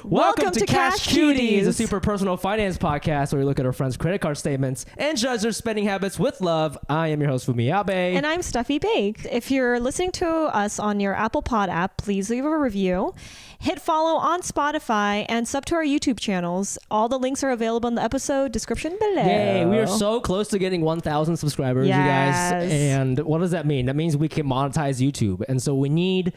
Welcome to Cash Cuties, a super personal finance podcast where we look at our friends' credit card statements and judge their spending habits with love. I am your host, Fumi Abe. And I'm Steffi Bake. If you're listening to us on your Apple Pod app, please leave a review. Hit follow on Spotify and sub to our YouTube channels. All the links are available in the episode description below. Yay, we are so close to getting 1,000 subscribers, you guys. And what does that mean? That means we can monetize YouTube. And so we need,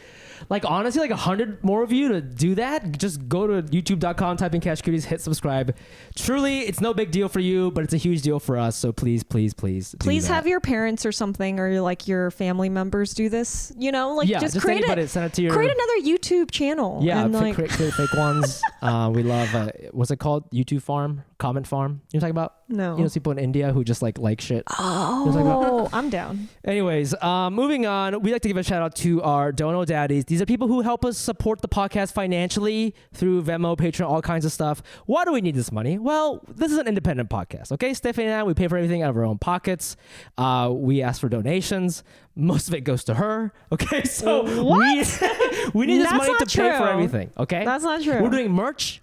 honestly, 100 more of you to do that. Just go to youtube.com, type in Cash Cuties, hit subscribe. Truly, it's no big deal for you, but it's a huge deal for us. So please Please have your parents or something, or your family members do this. Just create send it to your... create another YouTube channel. Yeah, create fake ones. We love, what's it called? YouTube farm? Comment farm? You know what I'm talking about? No. You know, people in India who just like shit. Oh, I'm down. Anyways, moving on, we'd like to give a shout out to our Dono Daddies. These are people who help us support the podcast financially through Venmo, Patreon, all kinds of stuff. Why do we need this money? Well, this is an independent podcast, okay? Stephanie and I, we pay for everything out of our own pockets. We ask for donations. Most of it goes to her, okay? So we need this money to pay for everything, okay? That's not true. We're doing merch,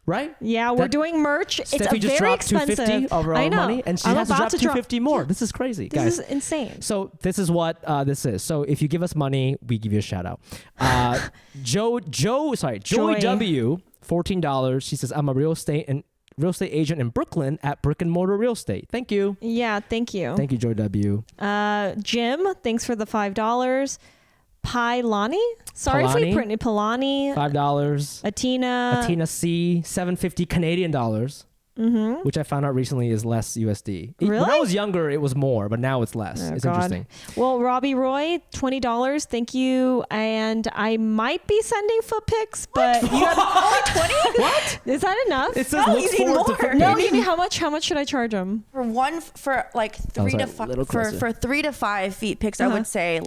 right? Yeah, we're doing merch. Steffi it's just very dropped expensive. $250 of her own money, and she has to drop $250 more. This is crazy, guys. This is insane. So this is what this is. So if you give us money, we give you a shout out. Joy W, $14. She says, I'm a real estate agent in Brooklyn at Brick and Mortar Real Estate. Thank you. Yeah, thank you. Thank you, Joy W. Jim, thanks for the $5. Pilani? Sorry if we printed Pilani. $5. Atina C, $750 Canadian dollars. Mm-hmm. Which I found out recently is less USD. Really? When I was younger, it was more, but now it's less. It's interesting. Well, Robbie Roy, $20. Thank you. And I might be sending foot pics, but you have only 20? What? Is that enough? It says look forward to foot pics. No, you need how much should I charge him? For 3 to 5 feet pics, I would say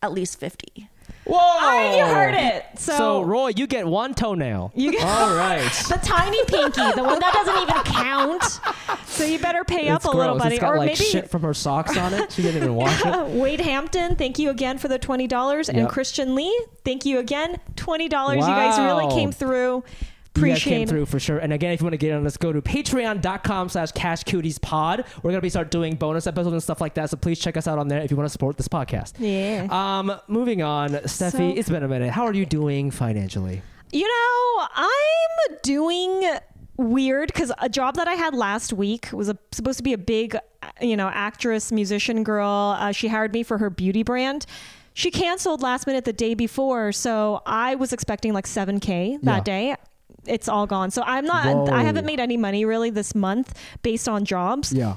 at least 50. Whoa! You heard it. So Roy, you get one toenail. All right. The tiny pinky, the one that doesn't even count. So you better pay up a little, buddy. It's got or maybe shit from her socks on it. She didn't even wash it. Wade Hampton, thank you again for the $20. And Christian Lee, thank you again, $20. Wow. You guys really came through. Appreciate you guys came through for sure. And again, if you want to get on this, go to patreon.com/CashCutiesPod. We're going to start doing bonus episodes and stuff like that. So please check us out on there if you want to support this podcast. Yeah. Moving on, Steffi, it's been a minute. How are you doing financially? I'm doing weird because a job that I had last week was supposed to be a big, actress, musician girl. She hired me for her beauty brand. She canceled last minute the day before. So I was expecting $7K that day. It's all gone. So I haven't made any money really this month based on jobs. Yeah.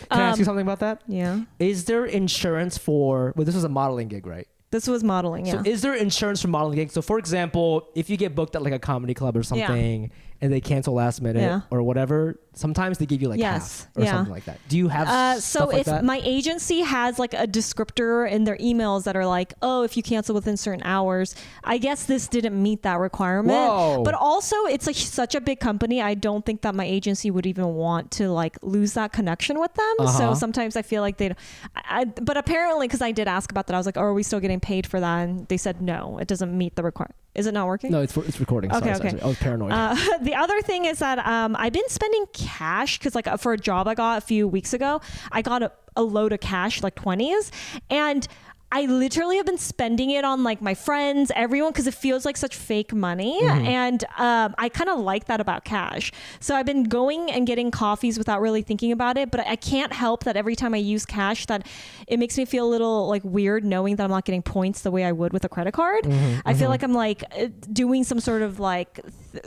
Can I ask you something about that? Yeah. Is there insurance this was a modeling gig, right? This was modeling, yeah. So is there insurance for modeling gigs? So for example, if you get booked at a comedy club or something and they cancel last minute or whatever, sometimes they give you half or something like that. Do you have stuff like that? So if my agency has a descriptor in their emails that are if you cancel within certain hours, I guess this didn't meet that requirement. Whoa. But also it's such a big company. I don't think that my agency would even want to lose that connection with them. Uh-huh. So sometimes I feel like but apparently, because I did ask about that, I was are we still getting paid for that? And they said, no, it doesn't meet the requirement. Is it not working? No, it's recording. Okay. Sorry. I was paranoid. The other thing is that I've been spending cash because for a job I got a few weeks ago, I got a load of cash, 20s, and I literally have been spending it on my friends, everyone, because it feels like such fake money. Mm-hmm. And I kind of like that about cash. So I've been going and getting coffees without really thinking about it. But I can't help that every time I use cash, that it makes me feel a little weird knowing that I'm not getting points the way I would with a credit card. Mm-hmm. I feel like I'm doing some sort of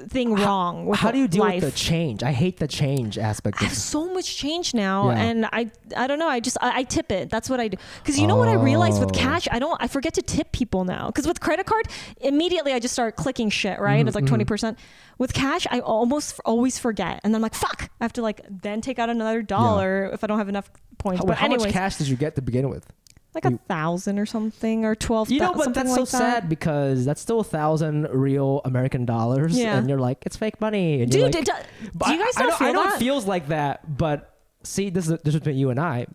thing wrong with How do you deal life. with the change? I hate the change aspect. I have so much change now. And I don't know. I tip it. That's what I do. Because what I realized with cash, I forget to tip people now. Because with credit card, immediately I just start clicking shit, right? It's 20%. With cash, I almost always forget. And then I'm fuck. I have to then take out another $1 if I don't have enough points. How much cash did you get to begin with? 1,000 or something, or 12,000. But that's so sad because that's still 1,000 real American dollars. Yeah. And you're it's fake money. And Dude, do you guys not feel that? I know it feels like that, but see, this is the difference between you and I.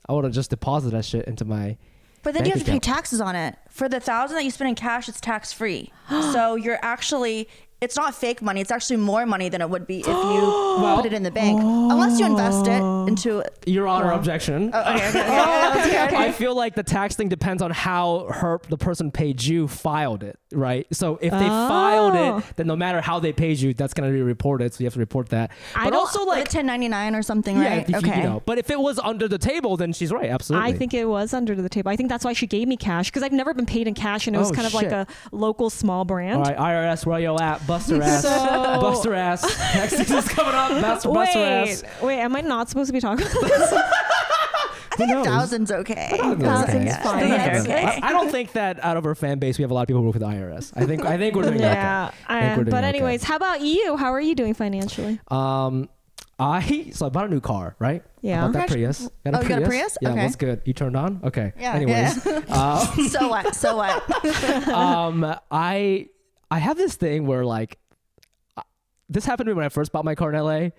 I would have just deposited that shit into my But then you have to pay taxes on it. For the $1,000 that you spend in cash, it's tax free. So you're actually it's not fake money. It's actually more money than it would be if you put it in the bank, unless you invest it into. Your Honor, objection. Okay. I feel like the tax thing depends on how the person paid you filed it, right? So if they filed it, then no matter how they paid you, that's going to be reported. So you have to report that. But also like 1099 or something, right? Okay. But if it was under the table, then she's right. Absolutely. I think it was under the table. I think that's why she gave me cash, because I've never been paid in cash, and it was kind of like a local small brand. All right, IRS, where you at? Bust her ass. Bust her ass. Next thing is coming up. Bust her ass. Wait, am I not supposed to be talking about this? I think $1,000's okay. $1,000's fine. Okay. I don't think that out of our fan base we have a lot of people who work with the IRS. I think we're doing okay. But anyways, how about you? How are you doing financially? So I bought a new car, right? Yeah. I bought that Prius. You got a Prius? Yeah, okay. that's good. You turned on? Okay. Yeah. Anyways. So what? I have this thing where like, this happened to me when I first bought my car in LA.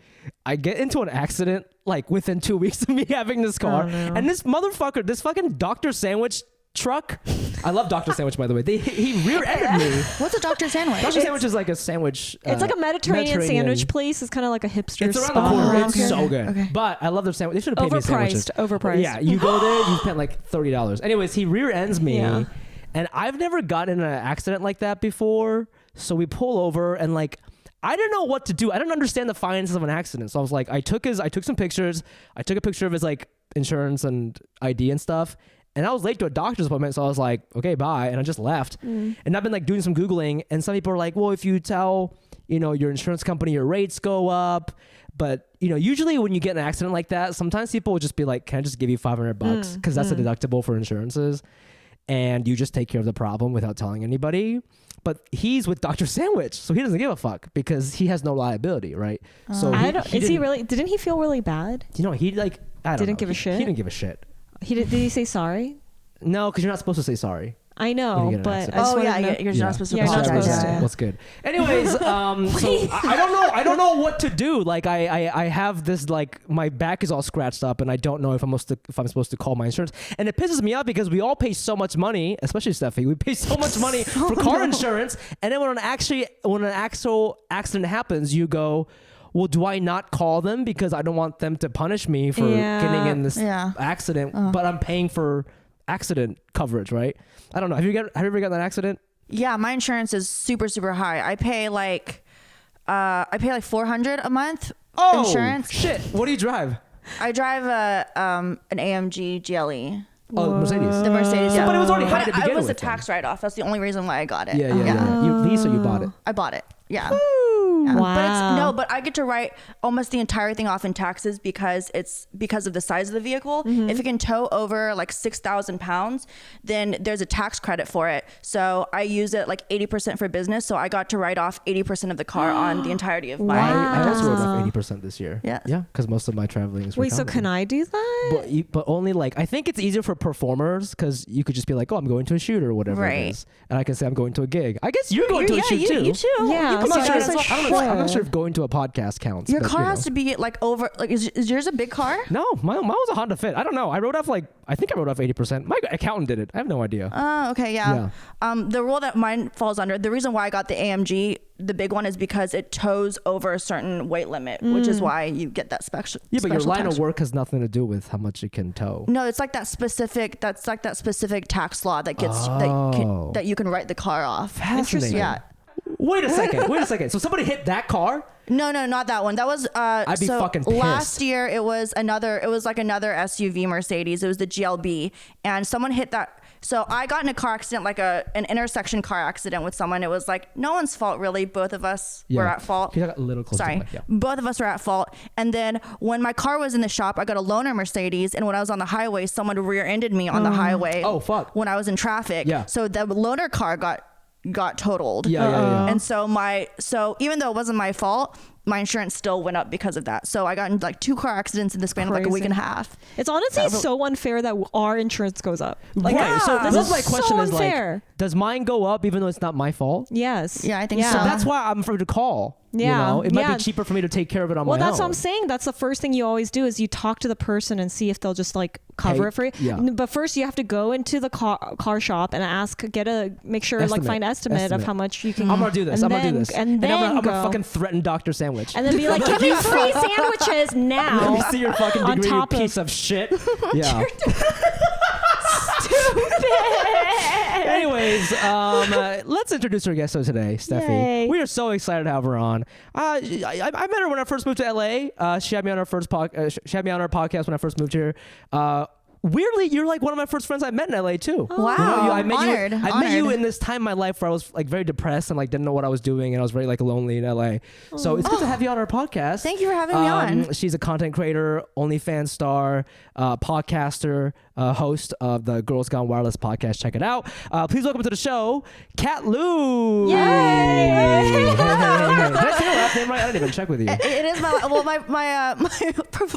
I get into an accident like within 2 weeks of me having this car. Oh, no. And this motherfucker, this fucking Dr. Sandwich truck. I love Dr. Sandwich, by the way. He rear-ended me. What's a Dr. Sandwich? Dr. Sandwich is like a sandwich. It's like a Mediterranean sandwich place. It's kind of like a hipster It's around spot. the corner. Oh, It's okay. so good. Okay. But I love their sandwich. They should have paid me sandwiches. Overpriced. Yeah, you go there, you spend like $30. Anyways, he rear-ends me. Yeah. And I've never gotten in an accident like that before. So we pull over and like, I didn't know what to do. I didn't understand the finances of an accident. So I was like, I took some pictures. I took a picture of his like insurance and ID and stuff. And I was late to a doctor's appointment. So I was like, okay, bye. And I just left. And I've been like doing some Googling. And some people are like, well, if you tell, your insurance company your rates go up. But, usually when you get in an accident like that, sometimes people will just be like, can I just give you $500? Because that's a deductible for insurances. And you just take care of the problem without telling anybody. But he's with Dr. Sandwich, so he doesn't give a fuck because he has no liability, right? So didn't he feel really bad? He like Didn't give a shit? He didn't give a shit. Did he say sorry? No, because you're not supposed to say sorry. I when you know, get in an but accident. I just wanted to know. You're not supposed to Yeah, you're not apologize. supposed to. Yeah. What's good? Anyways, so I don't know what to do. Like I have this like my back is all scratched up and I don't know if I'm supposed to call my insurance. And it pisses me off because we all pay so much money, especially Steffi. We pay so much money for car insurance, and then when an actual accident happens, you go, well, do I not call them because I don't want them to punish me for getting in this accident, but I'm paying for accident coverage, right? I don't know. Have you ever gotten an accident? Yeah, my insurance is super, super high. I pay like $400 a month insurance. Shit. What do you drive? I drive an AMG GLE. Oh, Mercedes. The Mercedes, yeah. But it was already high to begin with. It was a then. tax write-off. That's the only reason why I got it. Yeah. You lease or you bought it? I bought it. Yeah. Wow. But I get to write almost the entire thing off in taxes because of the size of the vehicle. If it can tow over like 6,000 pounds, then there's a tax credit for it. So I use it like 80% for business. So I got to write off 80% of the car on the entirety of my. I also wrote off 80% this year. Yes. Yeah, because most of my traveling is. Wait, so can I do that? But only like I think it's easier for performers because you could just be like, oh, I'm going to a shoot or whatever it is, and I can say I'm going to a gig. I guess you're going to a shoot too. You too. Yeah, I'm not so sure. I'm not sure if going to a podcast counts. Your car has to be like over. Like, is yours a big car? No, mine was a Honda Fit. I don't know. I think I wrote off 80%. My accountant did it. I have no idea. Oh, okay, yeah. The rule that mine falls under, the reason why I got the AMG, the big one, is because it tows over a certain weight limit, which is why you get that special. Yeah, but your line of work has nothing to do with how much it can tow. No, it's like that specific. That's like that specific tax law that gets that you can write the car off. Fascinating. Yeah. Wait a second. So somebody hit that car? No, not that one. That was I'd be fucking pissed. Last year it was like another SUV Mercedes. It was the GLB, and someone hit that. So I got in a car accident, like an intersection car accident with someone. It was like no one's fault really. Both of us were at fault. You got a little close. Sorry, both of us were at fault. And then when my car was in the shop, I got a loaner Mercedes, and when I was on the highway, someone rear-ended me on the highway. Oh fuck! When I was in traffic. Yeah. So the loaner car got totaled. Yeah. And so even though it wasn't my fault, my insurance still went up because of that. So I got in like 2 car accidents in the span of like a week and a half. It's honestly so unfair that our insurance goes up. Like, right. So this is my question so is like, does mine go up even though it's not my fault? Yes. Yeah, I think so. So that's why I'm afraid to call. Yeah. You know? It might Yeah. be cheaper for me to take care of it on Well, my own. that's what I'm saying. That's the first thing you always do is you talk to the person and see if they'll just like cover Hey, it for you. yeah. But first you have to go into the car shop and make sure like find estimate of how much you can. I'm gonna do this. I'm gonna do this. And then I'm go. gonna fucking threaten Dr. Sandwich. And then be like, give me free sandwiches Let me now. see your fucking On degree, you top of- piece of shit. Yeah. Stupid. Anyways, let's introduce our guest for today, Steffi. Yay. We are so excited to have her on. I met her when I first moved to LA. She had me on her she had me on her podcast when I first moved here. Weirdly, you're like one of my first friends I met in LA too. Wow. I met Honored. you. I met you in this time in my life where I was like very depressed and like didn't know what I was doing and I was very like lonely in LA. So it's good to have you on our podcast. Thank you for having me on. She's a content creator, OnlyFans star, podcaster, host of the Girls Gone Wireless podcast. Check it out. Please welcome to the show, Kat Lou. Yay! Did I say your last name right? I didn't even check with you. It is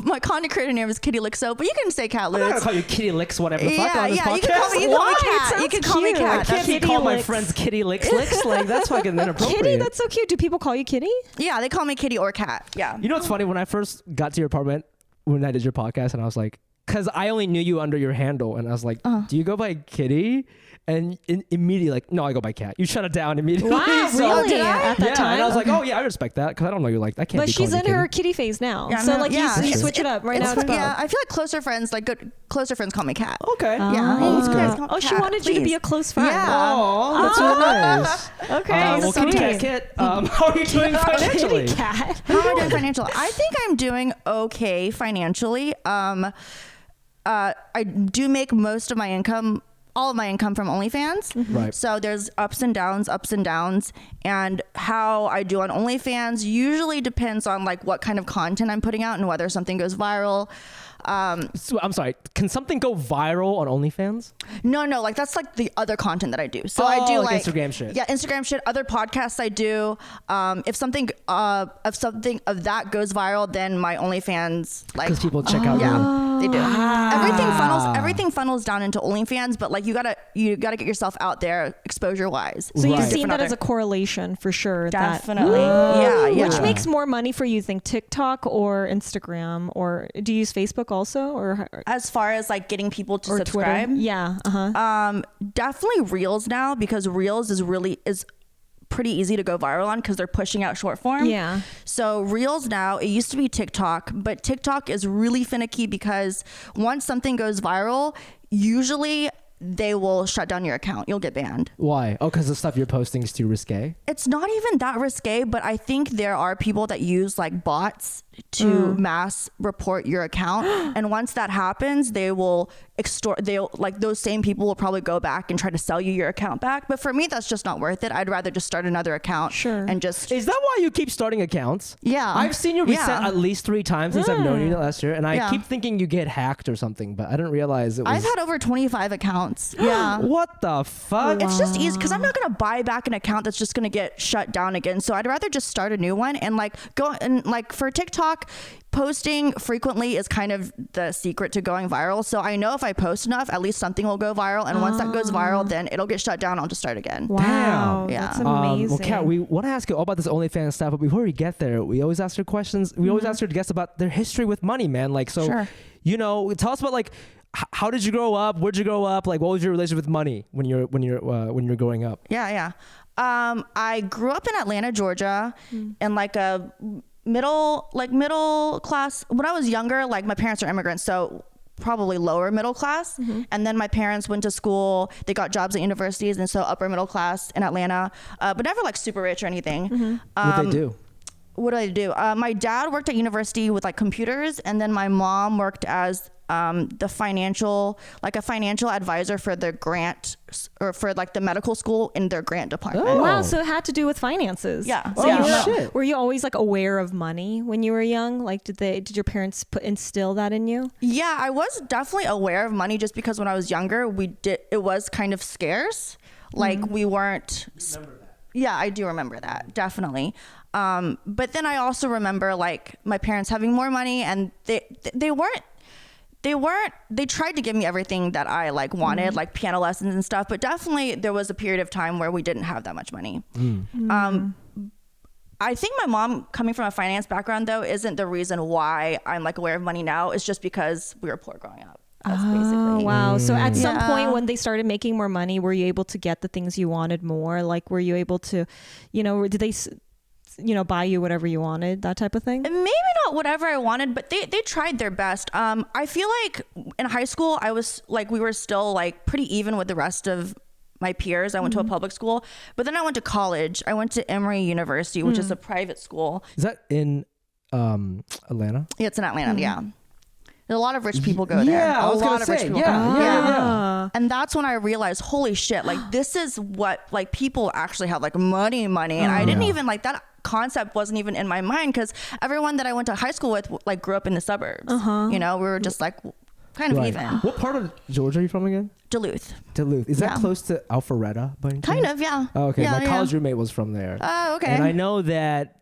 my content creator name is Kitty Lixo, but you can say Kat Lou. I'm not gonna call you Kitty Lix, whatever the fuck Yeah, on this yeah, podcast. you can call me Why? Kat. It You can sounds call me cute. I Kat. can't be Kitty called my Lix. friends Kitty Lix. Like that's fucking inappropriate. Kitty, that's so cute. Do people call you Kitty? Yeah, they call me Kitty or Kat. Yeah. You know what's funny? When I first got to your apartment, when I did your podcast, and I was like, because I only knew you under your handle, and I was like, do you go by Kitty? And immediately, like, no, I go by Kat. You shut it down immediately. Wow, So- really? did I? At that yeah, time? and I was like, oh yeah, I respect that because I don't know you like that. I can't. But be she's calling in you her Kitty. kitty phase now. Yeah, So no, like yeah, you it's- switch it up right now. It's both. Yeah, I feel like closer friends call me Kat. Okay. Yeah. Oh, that's You good. guys call me Oh, she Kat, wanted you to be please. a close friend. Yeah. Oh, that's really nice. Okay. Well, so Kitty Kat, how are you doing financially? Kitty cat. How am I doing financially? I think I'm doing okay financially. I do make most of my income, all of my income from OnlyFans. Right. So there's ups and downs. And how I do on OnlyFans usually depends on like what kind of content I'm putting out and whether something goes viral. So, I'm sorry. Can something go viral on OnlyFans? No, like that's like the other content that I do. So I do like Instagram shit. Yeah, Instagram shit. Other podcasts I do. If something of that goes viral, then my OnlyFans like Because people check out. your- they do. Everything funnels down into OnlyFans, but like you gotta get yourself out there exposure wise. So you've Right. seen that as a correlation for sure. Definitely. That, Yeah. Which makes more money for you, think TikTok or Instagram, or do you use Facebook also, or As far as like getting people to or subscribe, Twitter? Yeah. definitely Reels now because Reels is pretty easy to go viral on because they're pushing out short form. Yeah. So Reels now, it used to be TikTok, but TikTok is really finicky because once something goes viral, usually they will shut down your account. You'll get banned. Why? Oh, because the stuff you're posting is too risque. It's not even that risque, but I think there are people that use like bots to mass report your account. And once that happens, they will those same people will probably go back and try to sell you your account back. But for me, that's just not worth it. I'd rather just start another account. Sure. And just, Is that why you keep starting accounts? Yeah. I've seen you reset Yeah. at least 3 times since I've known you last year, and I Yeah. keep thinking you get hacked or something, but I didn't realize it was. I've had over 25 accounts. Yeah. What the fuck? It's just easy because I'm not going to buy back an account that's just going to get shut down again. So I'd rather just start a new one and like go and like for TikTok, posting frequently is kind of the secret to going viral. So I know if I post enough, at least something will go viral. And once that goes viral, then it'll get shut down. I'll just start again. Wow. Damn. Yeah. That's amazing. Well, Kat, we want to ask you all about this OnlyFans stuff, but before we get there, we always ask her questions. We always ask her guests about their history with money, man. Like, so, Sure. you know, tell us about like, how did you grow up? Where'd you grow up? Like, what was your relationship with money when you're growing up? Yeah. I grew up in Atlanta, Georgia, in like a middle class. When I was younger, like my parents are immigrants, so probably lower middle class. And then my parents went to school, they got jobs at universities, and so upper middle class in Atlanta, but never like super rich or anything. What'd they do? What did I do? My dad worked at university with like computers, and then my mom worked as a financial advisor for the grant or for like the medical school in their grant department. Oh. Wow, so it had to do with finances. Yeah. So Oh, you were, shit. were you always like aware of money when you were young? Like, did your parents instill that in you? Yeah, I was definitely aware of money just because when I was younger, it was kind of scarce. Like we weren't. Yeah, I do remember that, definitely. But then I also remember like my parents having more money, and they tried to give me everything that I like wanted, like piano lessons and stuff, but definitely there was a period of time where we didn't have that much money. I think my mom, coming from a finance background, though, isn't the reason why I'm like aware of money now. It's just because we were poor growing up. That's basically. Wow. So at some point when they started making more money, were you able to get the things you wanted more? Like, were you able to, did they, buy you whatever you wanted, that type of thing? Maybe not whatever I wanted, but they tried their best. I feel like in high school, I was like, we were still like pretty even with the rest of my peers. I went to a public school, but then I went to college. I went to Emory University, which is a private school. Is that in Atlanta? Yeah, it's in Atlanta. Yeah. There's a lot of rich people go there. Yeah, I was gonna lot of rich say, people yeah, go. yeah. And that's when I realized, holy shit, like this is what like people actually have, like money. And I didn't even like that concept wasn't even in my mind because everyone that I went to high school with like grew up in the suburbs. We were just like kind of even. What part of Georgia are you from again? Duluth. Is that close to Alpharetta by any Kind chance? of, yeah. Oh, okay. Yeah, My college roommate was from there. Oh, okay. And I know that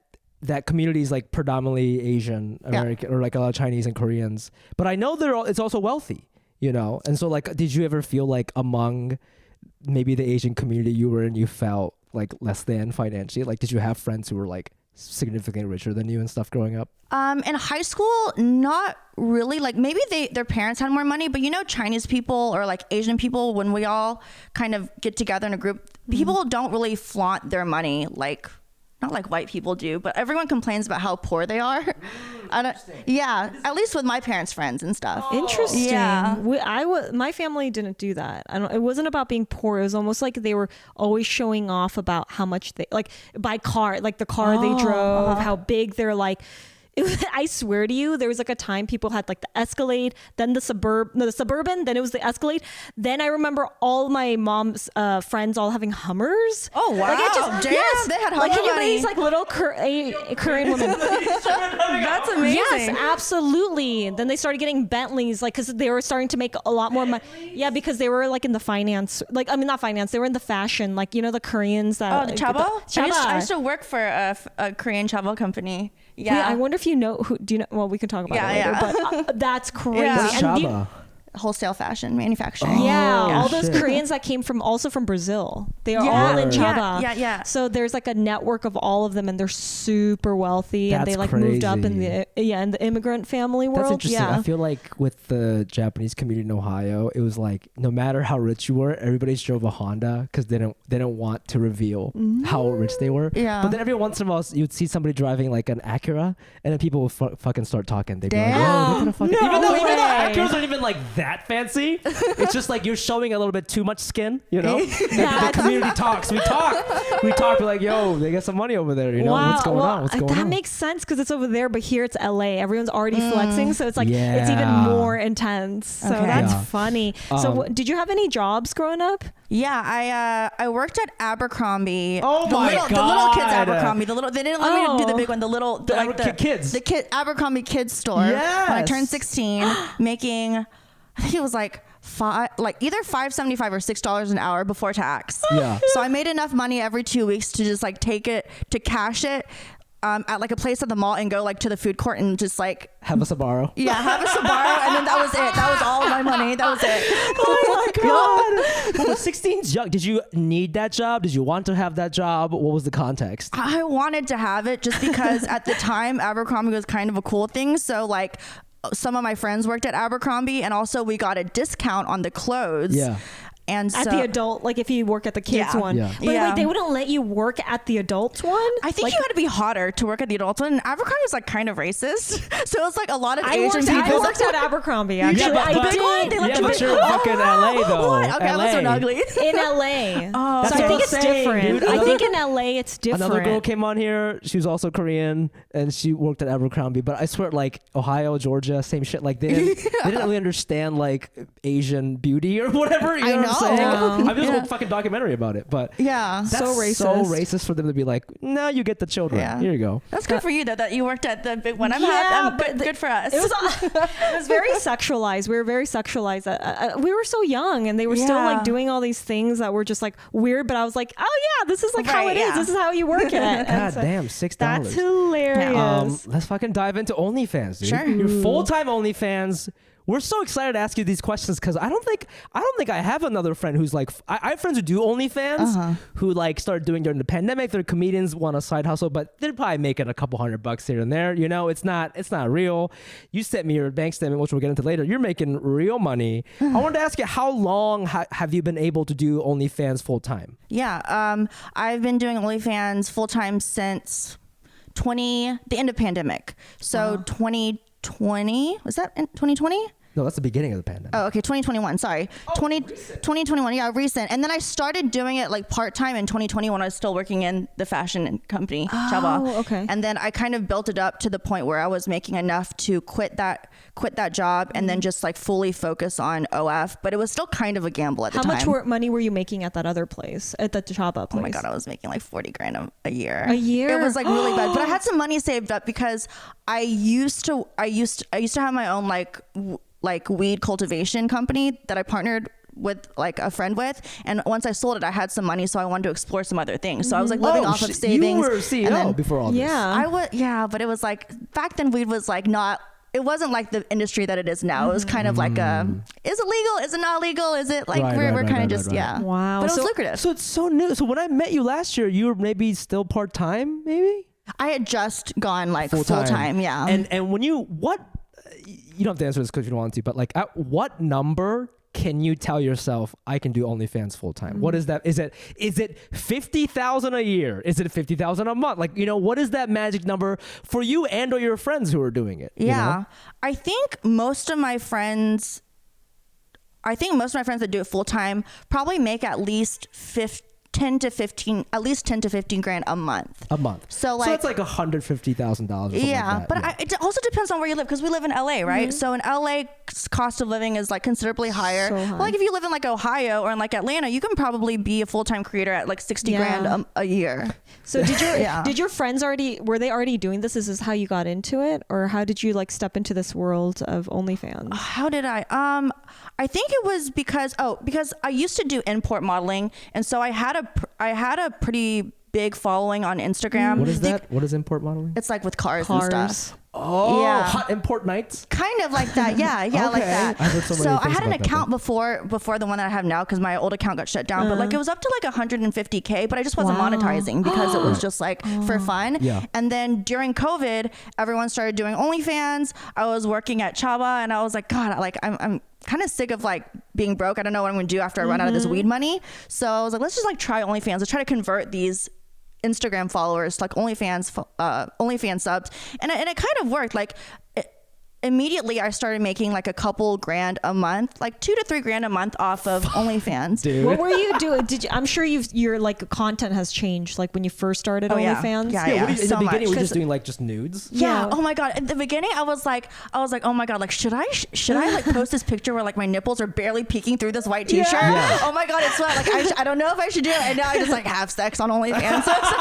community is like predominantly Asian American or like a lot of Chinese and Koreans, but I know it's also wealthy, and so like, did you ever feel like among maybe the Asian community you were in, you felt like less than financially? Like, did you have friends who were like significantly richer than you and stuff growing up? In high school, not really. Like maybe their parents had more money, but Chinese people or like Asian people, when we all kind of get together in a group, people don't really flaunt their money like, not like white people do, but everyone complains about how poor they are. At least with my parents' friends and stuff. Interesting. Yeah. My family didn't do that. It wasn't about being poor. It was almost like they were always showing off about how much they like by car, like the car they drove, how big they're like. I swear to you, there was like a time people had like the Escalade, then the Suburban, then it was the Escalade. Then I remember all my mom's friends all having Hummers. Oh wow! Like Damn, they had Hummer like can you money. these like little Korean women. That's amazing. Yes, absolutely. Then they started getting Bentleys, like because they were starting to make a lot more money. Yeah, because they were like in the finance, like not finance. They were in the fashion, like the Koreans that. Oh, the Chabo. Chaba. I used to work for a Korean Chabo company. Yeah, I wonder if you know who. Do you know? Well, we can talk about it later. But that's crazy. Yeah. What's And Chaba? Wholesale fashion manufacturing. all those shit. Koreans that came from Brazil. They are all in Chaba. Yeah. So there's like a network of all of them, and they're super wealthy, and That's they like moved up in crazy. in the immigrant family world. That's interesting. Yeah. I feel like with the Japanese community in Ohio, it was like no matter how rich you were, everybody drove a Honda because they don't want to reveal how rich they were. Yeah. But then every once in a while, you'd see somebody driving like an Acura, and then people would fucking start talking. They'd be like, Damn. "Yo, look at a fucking." No even though way. Acuras aren't even like that fancy, it's just like you're showing a little bit too much skin. The community talks. We talk. We're like, "Yo, they got some money over there. Wow. What's going on? What's going that on?" makes sense because it's over there, but here it's LA. Everyone's already flexing, so it's like it's even Yeah. more intense. So Okay. that's Yeah. funny. So did you have any jobs growing up? Yeah, I worked at Abercrombie. Oh the my little, The little kids God. Abercrombie. They didn't let me do the big one. Kids. The Abercrombie kids store. Yes. When I turned 16, making, I think it was like either $5.75 or $6 an hour before tax. Yeah. So I made enough money every 2 weeks to just like take it to cash it. At like a place at the mall and go like to the food court and just like Have a Sbarro. have a Sbarro, and then that was it. That was all my money. That was it. Oh my God. But 16's young. Did you need that job? Did you want to have that job? What was the context? I wanted to have it just because at the time Abercrombie was kind of a cool thing. So like some of my friends worked at Abercrombie, and also we got a discount on the clothes. Yeah. And At so, the adult, like if you work at the kids Yeah. one. Yeah. But Yeah. wait, they wouldn't let you work at the adults one? I think you had to be hotter to work at the adult one. Abercrombie was like kind of racist, so it was like a lot of I Asian worked, people. I worked at Abercrombie actually. Yeah, but- I but- did. They let Yeah, you but make- you're fucking LA though. What? Okay, I LA. wasn't ugly. In LA. Oh, So That's I what think I'm it's saying, different. dude. I think in LA it's different. Another girl came on here. She was also Korean, and she worked at Abercrombie. But I swear, like Ohio, Georgia, same shit. Like they didn't really understand like Asian beauty or whatever. You know what I'm saying? know. I mean, there's a whole fucking documentary about it. But Yeah. that's So so racist. racist for them to be like, no, you get the children. Yeah. Here you go. That's good for you though that you worked at the big one. I'm Yeah, happy. but Good for us. It was very sexualized. We were very sexualized. We were so young, and they were still Yeah. like doing all these things that were just like weird. But I was like, oh yeah, this is like how Right, it is. yeah. This is how you work it. And God so damn, $6. that's hilarious. Let's fucking dive into OnlyFans, dude. Sure. Your full-time OnlyFans. we're so excited to ask you these questions because I don't think I have another friend who's like, I have friends who do OnlyFans who like started doing during the pandemic. They're comedians, want a side hustle, but they're probably making a couple $100 here and there. You know, it's not real. You sent me your bank statement, which we'll get into later. You're making real money. I wanted to ask you, how long have you been able to do OnlyFans full time? Yeah, I've been doing OnlyFans full time since the end of pandemic. So 2020, was that in 2020? No, that's the beginning of the pandemic. Oh, okay, 2021. Sorry, 2021. Yeah, recent. And then I started doing it like part time in 2020 when I was still working in the fashion company, Chaba. Okay. And then I kind of built it up to the point where I was making enough to quit that job and then just like fully focus on OF. But it was still kind of a gamble at the time. How much money were you making at that other place, at the Chaba place? Oh my God, I was making like 40 grand a year. A year? It was like really bad. But I had some money saved up because I used to have my own like weed cultivation company that I partnered with like a friend with, and once I sold it I had some money, so I wanted to explore some other things. So I was like living off of savings. You were CEO before all this. But it was like back then weed was like not, it wasn't like the industry that it is now. It was kind of like is it legal, is it not legal, is it like we're kind of just yeah. Wow. But it was lucrative. So it's so new. So when I met you last year, you were maybe still part-time, maybe? I had just gone like full time, yeah. And when you don't have to answer this because you don't want to, but like at what number can you tell yourself I can do OnlyFans full time? What is that? Is it 50,000 a year? Is it 50,000 a month? Like, you know, what is that magic number for you and or your friends who are doing it? Yeah. You know? I think most of my friends that do it full time probably make at least 10 to 15 grand a month. So it's like $150,000. Yeah, like that. but it also depends on where you live, because we live in LA, right? So in LA, cost of living is like considerably higher. So high. Like if you live in like Ohio or in like Atlanta, you can probably be a full-time creator at like 60 grand a year. So did your friends were they already doing this? Is this how you got into it, or how did you like step into this world of OnlyFans? How did I? I think it was because I used to do import modeling, and so I had a pretty big following on Instagram. What is that? What is import modeling? It's like with cars and stuff. Oh, yeah. Hot import nights? Kind of like that. Yeah, okay. like that. I've heard so I had an account before the one that I have now, because my old account got shut down. But like it was up to like 150K, but I just wasn't monetizing because it was just like for fun. Yeah. And then during COVID, everyone started doing OnlyFans. I was working at Chaba, and I was like, God, like I'm kind of sick of like being broke. I don't know what I'm gonna do after I run out of this weed money. So I was like, let's just like try OnlyFans. Let's try to convert these Instagram followers like OnlyFans subs, and it kind of worked. Like immediately I started making like a couple grand a month, like $2 to $3 grand a month off of OnlyFans. Dude. What were you doing? I'm sure your like content has changed, like when you first started OnlyFans. Yeah. In the beginning, we're just doing like just nudes. Yeah. Oh my God. At the beginning, I was like, oh my God, like should I like post this picture where like my nipples are barely peeking through this white t-shirt? Yeah. Oh my God, it's sweat. Like I don't know if I should do it. And now I just like have sex on OnlyFans. So it's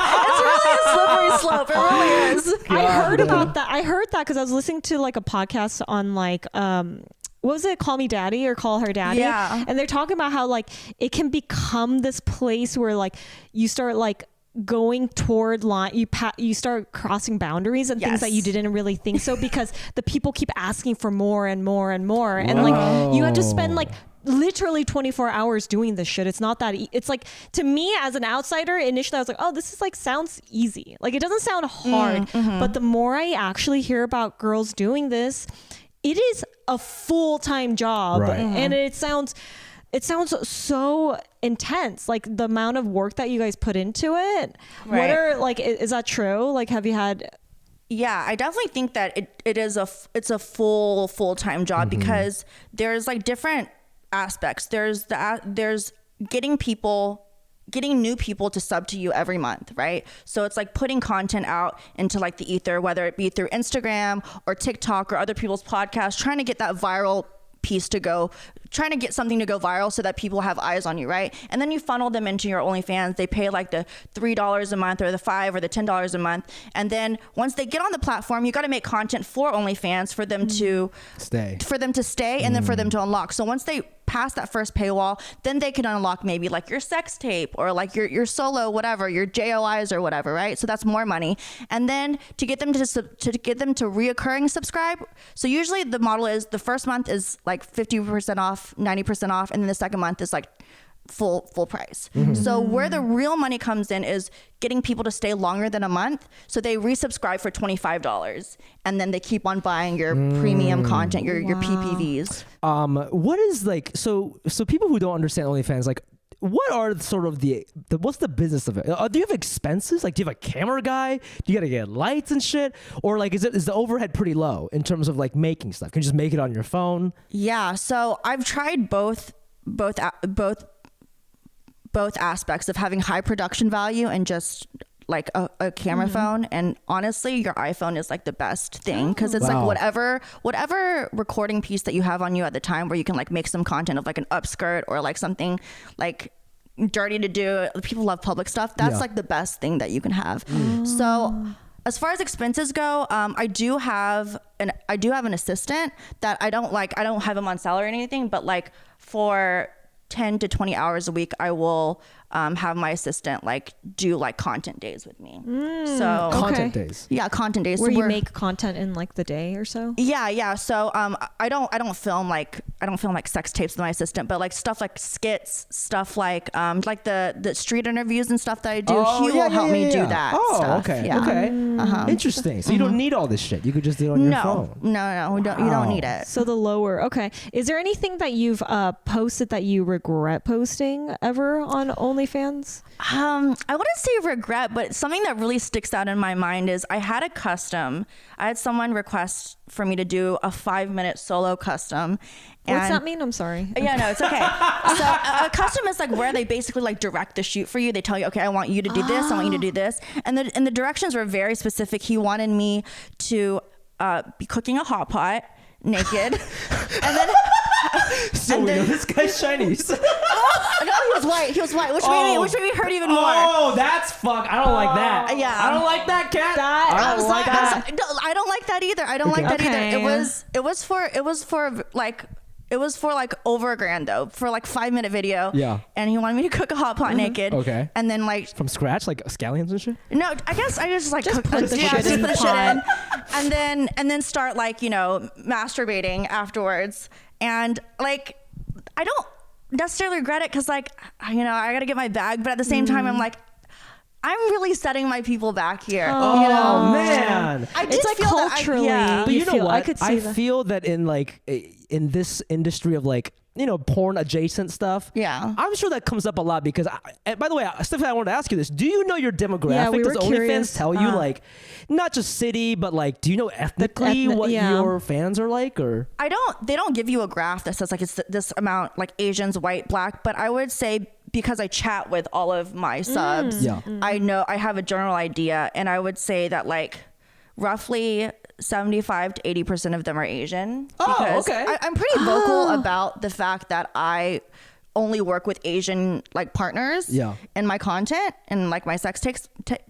really a slippery slope. It really is. I heard about that. I heard that because I was listening to like a podcast on like what was it, Call Me Daddy or Call Her Daddy? Yeah. And they're talking about how like it can become this place where like you start like going toward line, you start crossing boundaries and things that you didn't really think so, because the people keep asking for more and more and more. And like you have to spend like literally 24 hours doing this shit. It's not that it's like, to me as an outsider, initially I was like, oh, this is like sounds easy, like it doesn't sound hard. But the more I actually hear about girls doing this, it is a full-time job. And it sounds so intense, like the amount of work that you guys put into it. What are like, is that true? Like, have you had? Yeah, I definitely think that it's a full-time job, because there's like different aspects. There's getting new people to sub to you every month, right? So it's like putting content out into like the ether, whether it be through Instagram or TikTok or other people's podcasts, trying to get that viral piece to go, trying to get something to go viral so that people have eyes on you, right? And then you funnel them into your OnlyFans. They pay like the $3 a month or the $5 or the $10 a month. And then once they get on the platform, you got to make content for OnlyFans for them to stay, and then for them to unlock. So once they pass that first paywall, then they can unlock maybe like your sex tape or like your solo, whatever, your JOIs or whatever, right? So that's more money. And then to get them to reoccurring subscribe. So usually the model is the first month is like 50% off, 90% off, and then the second month is like full price. So where the real money comes in is getting people to stay longer than a month. So they resubscribe for $25 and then they keep on buying your premium content, your PPVs. What is like, so people who don't understand OnlyFans, like what are sort of the what's the business of it? Do you have expenses? Like, do you have a camera guy? Do you gotta get lights and shit? Or like, is the overhead pretty low in terms of like making stuff? Can you just make it on your phone? Yeah. So I've tried both aspects of having high production value and just like a camera phone. And honestly, your iPhone is like the best thing because it's like whatever recording piece that you have on you at the time where you can like make some content of like an upskirt or like something like dirty to do. People love public stuff. That's like the best thing that you can have. So as far as expenses go, I do have an assistant that I don't have him on salary or anything, but like for 10 to 20 hours a week, I will have my assistant like do like content days with me. So Content days. Yeah, content days. Where so you make content in like the day or so? Yeah. So I don't film like sex tapes with my assistant, but like stuff like skits, stuff like the street interviews and stuff that I do. He will help me do that. Oh, stuff. okay. Yeah. Okay. Interesting. So you don't need all this shit. You could just do it on your phone. No, you don't need it. So the lower. Okay. Is there anything that you've posted that you regret posting ever on OnlyFans? I wouldn't say regret, but something that really sticks out in my mind is I had someone request for me to do a 5-minute solo custom. What's that mean? I'm sorry. Yeah, no, it's okay. So a custom is like where they basically like direct the shoot for you. They tell you, okay, I want you to do this. I want you to do this. And the directions were very specific. He wanted me to be cooking a hot pot naked. And then So we know this guy's Chinese. No, he was white, which made me hurt even more. Oh, that's fuck. I don't like that. Yeah. I don't like that, cat. I don't like that either. I don't like that Okay. either. It was for like over $1,000 though, for like 5-minute video. Yeah. And he wanted me to cook a hot pot naked. Okay. And then like From scratch, like scallions and shit? no, I guess I just like Just cook put the shit just in put the shit in, pot. and then start like masturbating afterwards. And like I don't necessarily regret it because like I gotta get my bag, but at the same time I'm like, I'm really setting my people back here. Oh man, I did It's like feel culturally. but you know what? I could see that. feel that in like in this industry of like porn adjacent stuff. Yeah. I'm sure that comes up a lot because and by the way, Stephanie, I wanted to ask you this. Do you know your demographic? Yeah, we Does were OnlyFans curious. tell you like not just city, but like do you know ethnically what your fans are like or? They don't give you a graph that says like it's this amount like Asians, white, black, but I would say because I chat with all of my subs, I know I have a general idea, and I would say that like roughly 75 to 80% of them are Asian. Because I'm pretty vocal about the fact that I only work with Asian like partners in my content and like my sex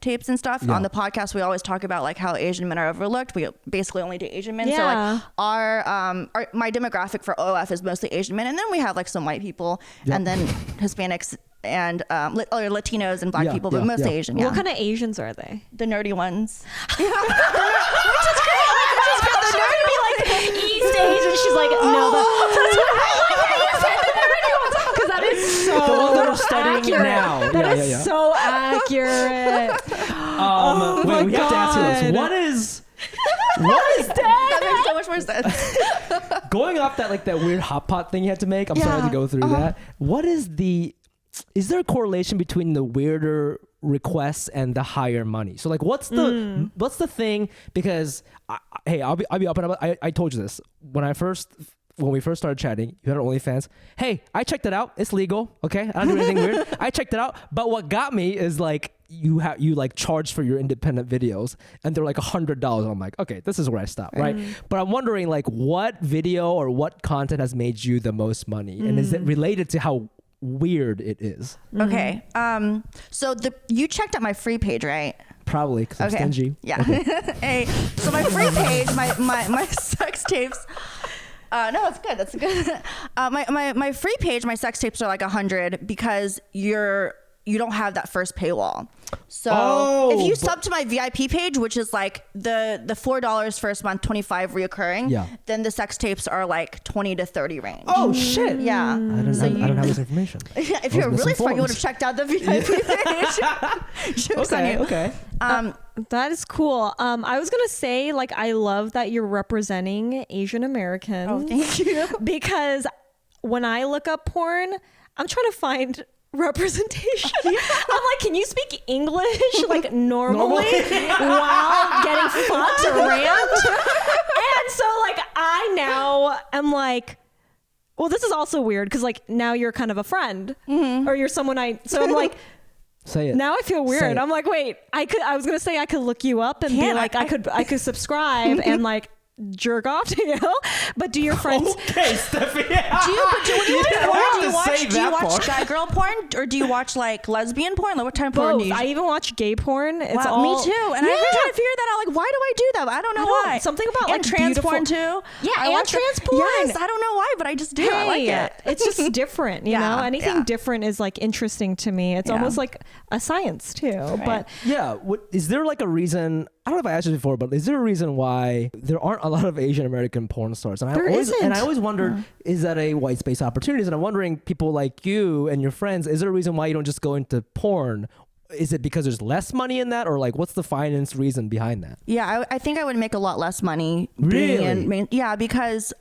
tapes and stuff. On the podcast, we always talk about like how Asian men are overlooked. We basically only do Asian men. So like my demographic for OF is mostly Asian men, and then we have like some white people and then Hispanics and Latinos and black people, but mostly Asian. What kind of Asians are they? The nerdy ones. Which is great. The nerdy be like East Asian. She's like, no, that's what I like. You said the nerdy ones because that is so The ones that are studying accurate. now. That is so accurate. Wait, we have to ask you this. What is That makes so much more sense. going off that like that weird hot pot thing you had to make? I'm sorry to go through that. What is there a correlation between the weirder requests and the higher money? So like what's the thing? Because I'll be up and up. I told you this when we first started chatting. You had OnlyFans. Hey, I checked it out. It's legal. Okay, I don't do anything weird. I checked it out. But what got me is like you like charge for your independent videos, and they're like $100. I'm like, okay, this is where I stop, right? But I'm wondering like what video or what content has made you the most money, and is it related to how weird it is? Okay. So you checked out my free page, right? Probably because I'm stingy. Yeah. Hey, so my free page, my sex tapes, No, it's good. That's good. My free page, my sex tapes are like 100 because you don't have that first paywall. So if you sub to my VIP page, which is like the $4 first month, 25 reoccurring, then the sex tapes are like 20 to 30 range. Oh shit! Yeah. I don't have this information. If you're really smart, you would have checked out the VIP page. Jokes on you. Okay. That is cool. I was gonna say, like, I love that you're representing Asian Americans. Oh, thank you. Because when I look up porn, I'm trying to find representation. I'm like, can you speak English like normally while getting fucked or rant? And so like I now am like, well, this is also weird because like now you're kind of a friend or you're someone so I'm like, say it. Now I feel weird. I'm like, wait, I was gonna say I could look you up and be like, I could subscribe and like jerk off to you, but do your friends? Okay, Stephanie. Do you watch guy girl porn or do you watch like lesbian porn? Like what type of porn do you? I even watch gay porn. It's wow, all me too. And I've been trying to figure that out. Like, why do I do that? I don't know why. Something about and like trans porn too. Yeah, I and trans porn. Yes, I don't know why, but I just do. I like it. It's just different, you know. Anything different is like interesting to me. It's almost like a science too. Right. But is there like a reason? I don't know if I asked you before, but is there a reason why there aren't a lot of Asian American porn stars? And I always wondered, is that a white space opportunities? And I'm wondering, people like you and your friends, is there a reason why you don't just go into porn? Is it because there's less money in that, or like what's the finance reason behind that? Yeah, I think I would make a lot less money. Really? Because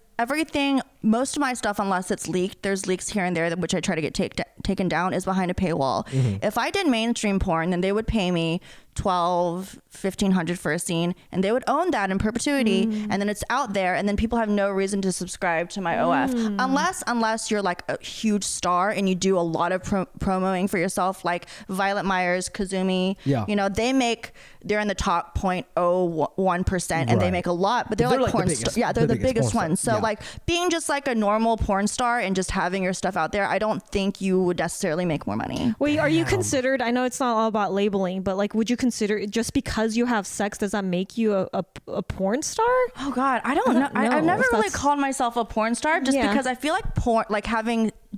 most of my stuff, unless it's leaked, there's leaks here and there, which I try to get taken down, is behind a paywall. If I did mainstream porn, then they would pay me $1,200-$1,500 for a scene, and they would own that in perpetuity, and then it's out there, and then people have no reason to subscribe to my OF, unless you're like a huge star and you do a lot of promoing for yourself, like Violet Myers, Kazumi. You know, they're in the top 0.01%, and they make a lot, but they're like porn stars. Yeah, they're the biggest ones. So like being just like a normal porn star and just having your stuff out there, I don't think you would necessarily make more money. Wait, are you considered? I know it's not all about labeling, but like, would you consider, just because you have sex, does that make you a porn star? Oh God, I don't know. I've never really called myself a porn star, just because I feel like porn, like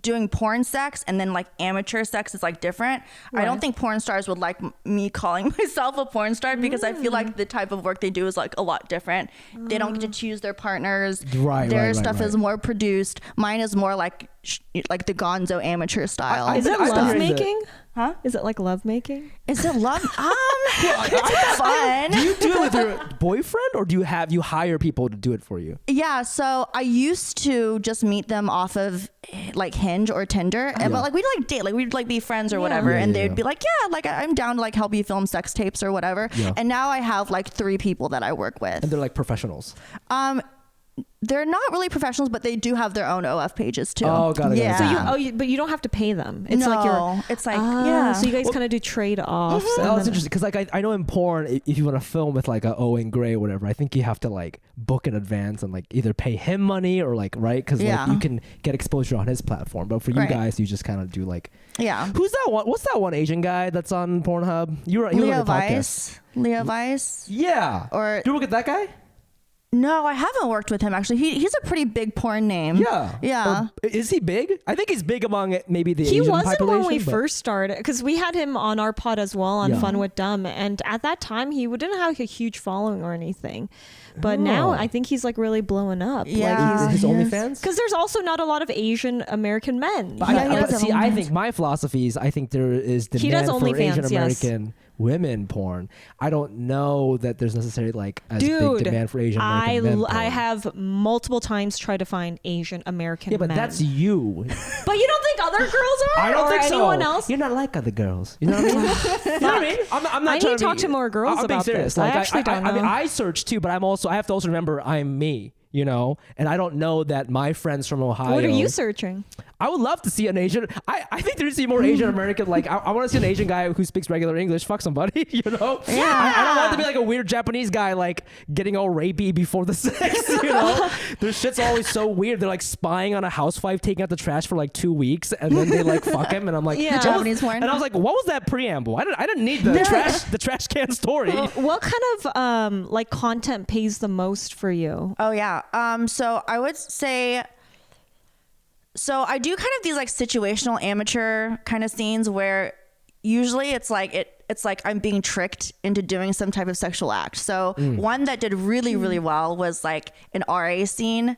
doing porn sex and then like amateur sex is like different. I don't think porn stars would like me calling myself a porn star, because I feel like the type of work they do is like a lot different. They don't get to choose their partners. Their stuff is more produced. Mine is more like the gonzo amateur style. Is it love making? Huh? Is it like love making? Is it love? It's fun. Do you do it with your boyfriend, or do you hire people to do it for you? Yeah, so I used to just meet them off of like Hinge or Tinder, but like we'd like date, like we'd like be friends or whatever, and they'd be like, yeah, like I'm down to like help you film sex tapes or whatever. And now I have like 3 people that I work with, and they're like professionals. They're not really professionals, but they do have their own OF pages too. Oh, got it. Yeah. So but you don't have to pay them. It's so you guys kind of do trade offs. Oh, that's interesting, because like I know in porn, if you want to film with like a Owen Gray or whatever, I think you have to like book in advance and like either pay him money or like because like you can get exposure on his platform. But for you guys, you just kind of do like Who's that one? What's that one Asian guy that's on Pornhub? Leo Weiss. Leo Weiss. Yeah. Or do you look at that guy? No, I haven't worked with him actually. He's a pretty big porn name. Yeah. Or, is he big? I think he's big among maybe the Asian population. He wasn't when we first started, because we had him on our pod as well on Fun with Dumb, and at that time he didn't have a huge following or anything. But now I think he's like really blowing up. Yeah, like his OnlyFans. Because there's also not a lot of Asian American men. But I think my philosophy is I think there is demand for Asian American women porn. I don't know that there's necessarily like as big demand for Asian American men porn. I have multiple times tried to find Asian American men. Yeah, but that's you. But you don't think other girls are? I don't think anyone so. else? You're not like other girls. You know what I mean? You know what I mean? I'm not I need to talk to more girls about this. Like, I actually don't know. I mean, I search too, but I have to also remember I'm me. You know, and I don't know that my friends from Ohio. What are you searching? I would love to see an Asian. I think there needs to be more Asian American. Like I want to see an Asian guy who speaks regular English. Fuck somebody, you know. Yeah. I don't want it to be like a weird Japanese guy like getting all rapey before the sex. You know, their shit's always so weird. They're like spying on a housewife, taking out the trash for like 2 weeks, and then they like fuck him. And I'm like, Japanese porn. And I was like, what was that preamble? I didn't need the trash can story. What kind of like content pays the most for you? Oh yeah, So I would say, so I do kind of these like situational amateur kind of scenes where usually it's like I'm being tricked into doing some type of sexual act. So one that did really, really well was like an RA scene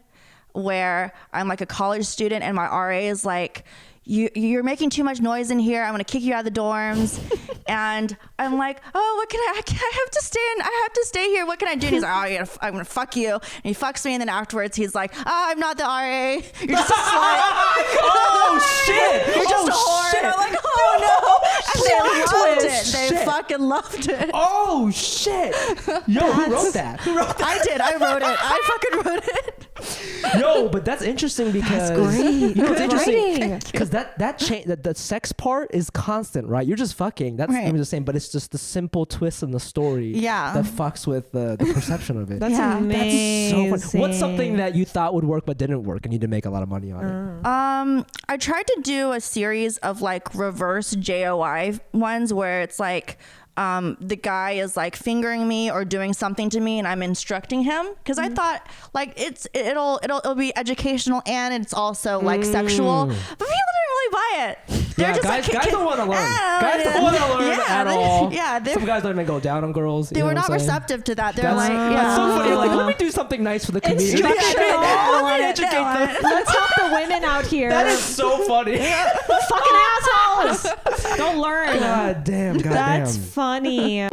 where I'm like a college student and my RA is like, you're making too much noise in here. I'm going to kick you out of the dorms. And I'm like, oh, what can I have to stay here. What can I do? And he's like, oh, I'm going to fuck you. And he fucks me. And then afterwards he's like, oh, I'm not the RA. You're just a slut. Oh, shit. You're just a whore. Shit. And I'm like, oh, no. And they loved it. Shit. They fucking loved it. Oh, shit. Yo, who wrote that? I did. I wrote it. I fucking wrote it. Yo, but that's interesting because That's great. You know, it's interesting Writing. because that sex part is constant, right? You're just fucking. That's Right. even the same, but it's just the simple twist in the story. Yeah. That fucks with the perception of it. That's Yeah. amazing. That's so fun. What's something that you thought would work but didn't work, and you did make a lot of money on it? I tried to do a series of like reverse JOI ones where it's like the guy is like fingering me or doing something to me and I'm instructing him because I thought like it'll be educational and it's also like sexual, but people didn't really buy it. They're just guys like, don't want to learn. Guys don't want to learn at all. Yeah, Some guys don't even go down on girls. they were not receptive to that. They're like, That's so funny. Like, let me do something nice for the community. Let me educate them. Let's help the women out here. That is so funny. Fucking assholes. Don't learn. God damn. That's funny.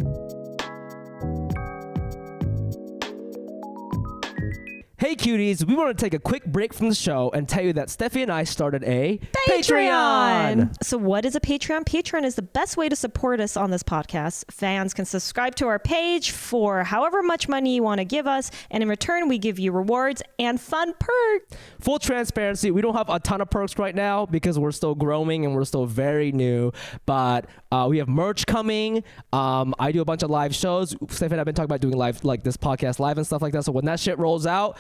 Hey cuties, we want to take a quick break from the show and tell you that Steffi and I started a Patreon. So what is a Patreon? Patreon is the best way to support us on this podcast. Fans can subscribe to our page for however much money you want to give us, and in return we give you rewards and fun perks. Full transparency, we don't have a ton of perks right now because we're still growing and we're still very new, but we have merch coming. I do a bunch of live shows. Steffi and I have been talking about doing live, like this podcast live and stuff like that. So when that shit rolls out,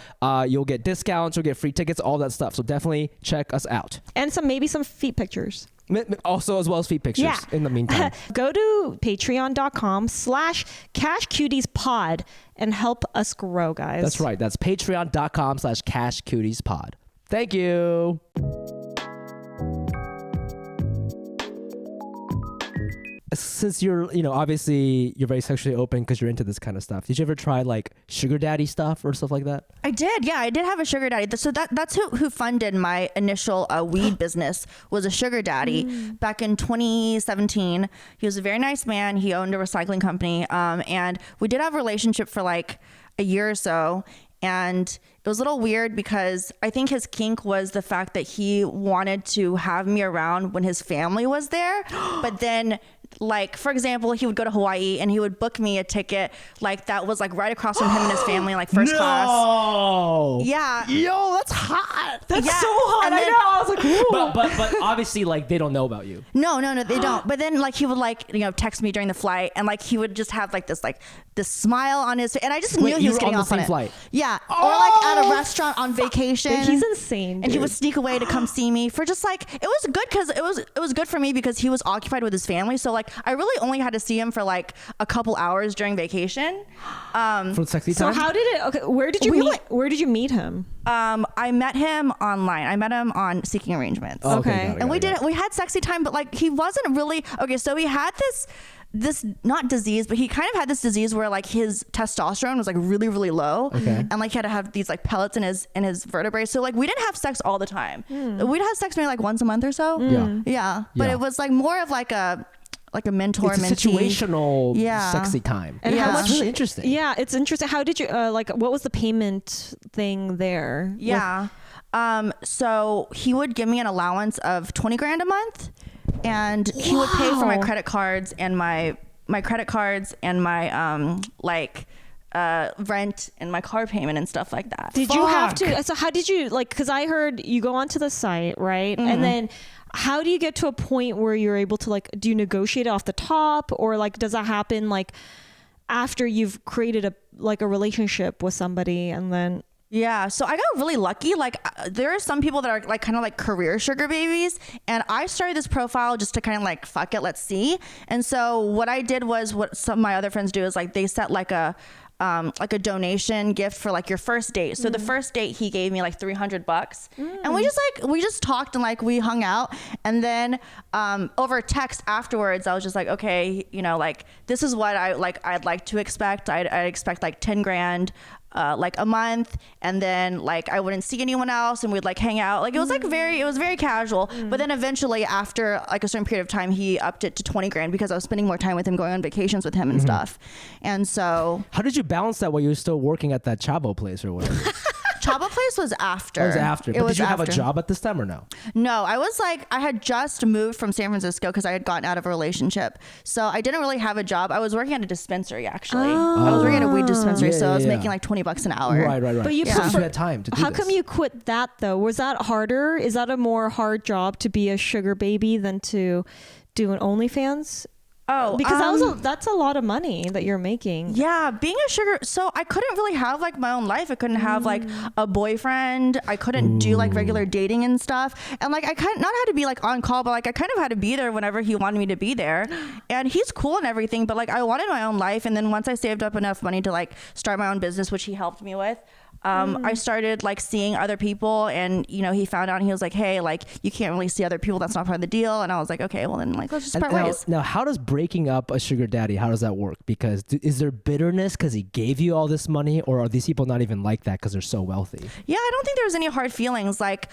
you'll get discounts, you'll get free tickets, all that stuff. So definitely check us out. And maybe some feet pictures. Also, as well as feet pictures in the meantime. Go to patreon.com/CashCutiesPod and help us grow, guys. That's right. That's patreon.com/CashCutiesPod. Thank you. Since you're, obviously you're very sexually open because you're into this kind of stuff. Did you ever try like sugar daddy stuff or stuff like that? I did. Yeah, I did have a sugar daddy. So that's who funded my initial weed business, was a sugar daddy back in 2017. He was a very nice man. He owned a recycling company. And we did have a relationship for like a year or so. And it was a little weird because I think his kink was the fact that he wanted to have me around when his family was there. But then, like, for example, he would go to Hawaii and he would book me a ticket like that was like right across from him and his family, like first class. Yeah. Yo, that's hot. That's so hot. I know. I was like, ooh. But obviously, like, they don't know about you. No, they don't. But then, like, he would like, text me during the flight, and like he would just have like this smile on his face, and I just knew he was getting off on it. Flight. Yeah, or like at a restaurant on vacation. He's insane. And he would sneak away to come see me for just like, it was good because it was good for me because he was occupied with his family. So like I really only had to see him for like a couple hours during vacation. For the sexy time. So how did it? Okay, where did you meet him? I met him online. I met him on Seeking Arrangements. Oh, Okay. got it. We had sexy time, but like he wasn't really okay. So he had this not disease, but he kind of had this disease where like his testosterone was like really, really low. Okay. And like he had to have these like pellets in his vertebrae. So like we didn't have sex all the time. We'd have sex maybe like once a month or so. Yeah. But it was like more of like a mentor, it's a mentee. situational sexy time. And how That's much? really interesting. Yeah, it's interesting. How did you what was the payment thing there? Yeah. So he would give me an allowance of 20 grand a month, and he would pay for my credit cards and my rent and my car payment and stuff like that. Did you have to? So how did you because I heard you go onto the site, right? And then how do you get to a point where you're able to do you negotiate off the top, or like does that happen like after you've created a relationship with somebody and then? Yeah, so I got really lucky. Like there are some people that are like kind of like career sugar babies, and I started this profile just to kind of like fuck it, let's see. And so what I did was what some of my other friends do is like they set like a like a donation gift for like your first date. So the first date he gave me like $300, and we just talked and like we hung out, and then over text afterwards I was just like, okay, you know, like this is what I'd like to expect. I'd expect like 10 grand like a month, and then like I wouldn't see anyone else, and we'd like hang out. Like it was very casual. But then eventually after like a certain period of time he upped it to 20 grand because I was spending more time with him, going on vacations with him and stuff. And so How did you balance that while you were still working at that Chavo place or whatever? Chavo place was after. It was after. But did you have a job at this time or no? No, I had just moved from San Francisco because I had gotten out of a relationship. So I didn't really have a job. I was working at a dispensary actually. I was working at a weed dispensary, so I was making like $20 an hour. Right. But you you had time to do How this. come you quit that though? Was that harder? Is that a more hard job to be a sugar baby than to do an OnlyFans? Oh, because that's a lot of money that you're making. Yeah, being a sugar, so I couldn't really have like my own life. I couldn't have like a boyfriend. I couldn't do like regular dating and stuff. And like I kind of not had to be like on call, but like I kind of had to be there whenever he wanted me to be there. And he's cool and everything, but like I wanted my own life. And then once I saved up enough money to like start my own business, which he helped me with, I started like seeing other people, and you know, he found out and he was like, hey, like you can't really see other people, that's not part of the deal. And I was like, okay, well then like let's just part ways. Now how does breaking up a sugar daddy, how does that work? Because is there bitterness because he gave you all this money, or are these people not even like that because they're so wealthy? Yeah, I don't think there was any hard feelings. Like